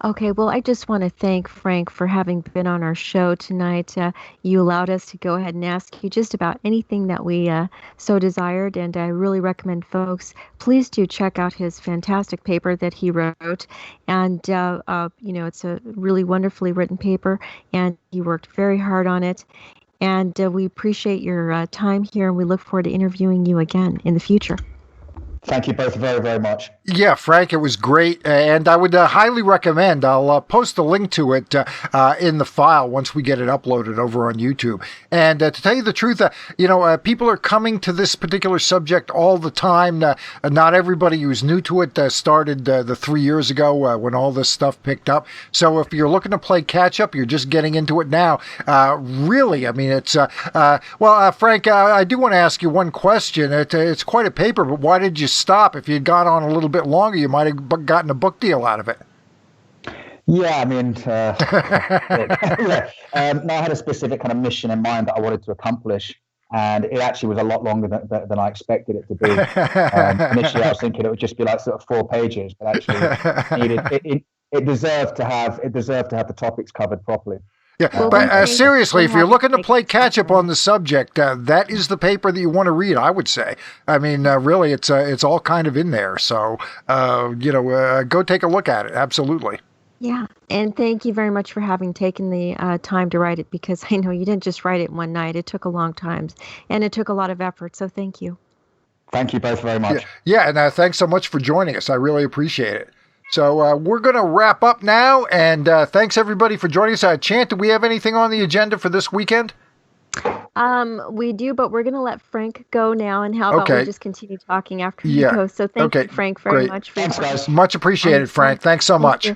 Okay, well, I just want to thank Frank for having been on our show tonight. You allowed us to go ahead and ask you just about anything that we so desired, and I really recommend folks, please do check out his fantastic paper that he wrote. And, it's a really wonderfully written paper, and he worked very hard on it. And we appreciate your time here, and we look forward to interviewing you again in the future. Thank you both very, very much. Yeah, Frank, it was great, and I would highly recommend. I'll post a link to it in the file once we get it uploaded over on YouTube. And to tell you the truth, people are coming to this particular subject all the time. Not everybody who's new to it started the 3 years ago when all this stuff picked up. So if you're looking to play catch-up, you're just getting into it now. Really, I mean, it's... Frank, I do want to ask you one question. It's quite a paper, but why did you stop? If you'd gone on a little bit longer, you might have gotten a book deal out of it. Yeah, I mean, I had a specific kind of mission in mind that I wanted to accomplish, and it actually was a lot longer than I expected it to be. Initially, I was thinking it would just be like sort of 4 pages, but actually, it deserved to have the topics covered properly. Yeah, but seriously, if you're looking to play catch-up on the subject, that is the paper that you want to read, I would say. I mean, really, it's all kind of in there. So, go take a look at it. Absolutely. Yeah, and thank you very much for having taken the time to write it, because I know you didn't just write it one night. It took a long time, and it took a lot of effort, so thank you. Thank you both very much. Yeah, and thanks so much for joining us. I really appreciate it. So we're going to wrap up now, and thanks everybody for joining us. Chant, do we have anything on the agenda for this weekend? We do, but we're going to let Frank go now, and how about we just continue talking after he goes. So thank you, Frank, very much. Thanks, guys. Much appreciated, Frank. Thanks so much.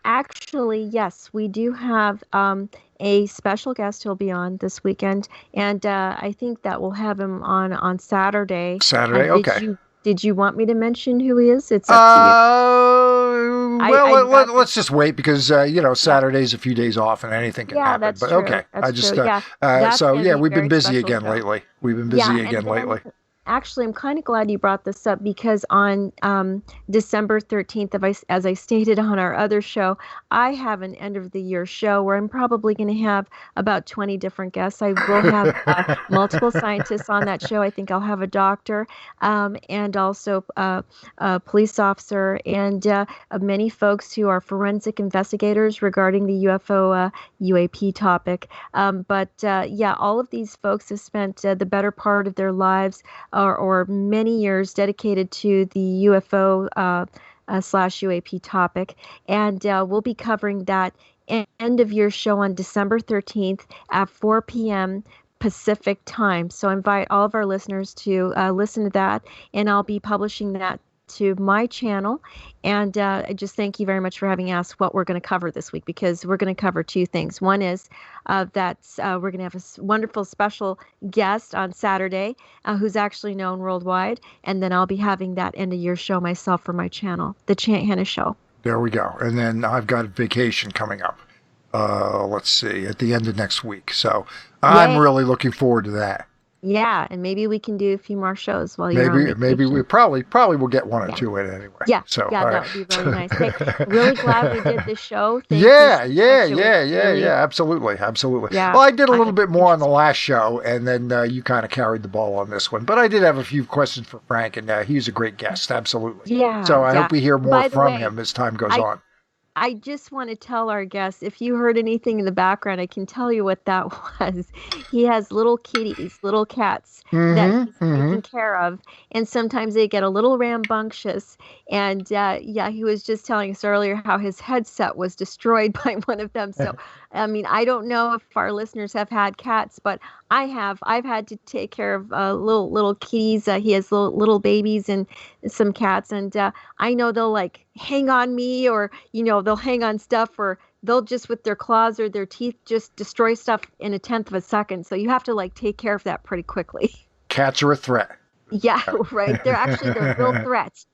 Actually, yes, we do have a special guest who'll be on this weekend, and I think that we'll have him on Saturday. Okay. Did you want me to mention who he is? It's up to you. Let's just wait because Saturday's a few days off and anything can happen. That's but true. okay, That's true. We've been busy again lately. Actually, I'm kind of glad you brought this up, because on December 13th, as I stated on our other show, I have an end-of-the-year show where I'm probably going to have about 20 different guests. I will have multiple scientists on that show. I think I'll have a doctor and also a police officer and many folks who are forensic investigators regarding the UFO UAP topic. All of these folks have spent the better part of their lives or many years dedicated to the UFO slash UAP topic. And we'll be covering that end of year show on December 13th at 4 p.m. Pacific time. So I invite all of our listeners to listen to that, and I'll be publishing that to my channel. And I just thank you very much for having asked what we're going to cover this week, because we're going to cover 2 things. One is that we're going to have a wonderful special guest on Saturday who's actually known worldwide. And then I'll be having that end of year show myself for my channel, The Chant Hannah Show. There we go. And then I've got a vacation coming up. Let's see, at the end of next week. So I'm really looking forward to that. Yeah, and maybe we can do a few more shows while you're on Maybe we vacation. probably will get one or two in anyway. Yeah, So yeah, all that right. would be really nice. Hey, really glad we did this show. Thank you Yeah, so yeah, much. It was yeah, yeah, really, yeah. Absolutely, absolutely. yeah, Well, I did a I little had bit more on the interesting. last show, and then you kind of carried the ball on this one. But I did have a few questions for Frank, and he's a great guest. Absolutely. Yeah, So I yeah. hope we hear more By the from way, him as time goes I on. I just want to tell our guests, if you heard anything in the background, I can tell you what that was. He has little kitties, little cats that Mm-hmm. he's Mm-hmm. taking care of, and sometimes they get a little rambunctious. And yeah, he was just telling us earlier how his headset was destroyed by one of them. So, I mean, I don't know if our listeners have had cats, but I have. I've had to take care of little kitties. He has little babies and some cats, and I know they'll like hang on me, or they'll hang on stuff, or they'll just with their claws or their teeth just destroy stuff in a tenth of a second. So you have to like take care of that pretty quickly. Cats are a threat. Yeah, right. They're real threats.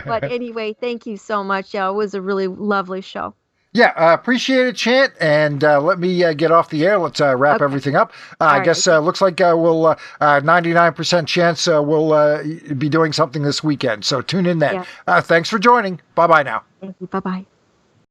But anyway, thank you so much. Yeah, it was a really lovely show. Yeah, appreciate it, Chant. And let me get off the air. Let's wrap Okay. everything up. All I right. guess looks like we'll 99% chance we'll be doing something this weekend. So tune in then. Yeah. Thanks for joining. Bye bye now. Thank you. Bye bye.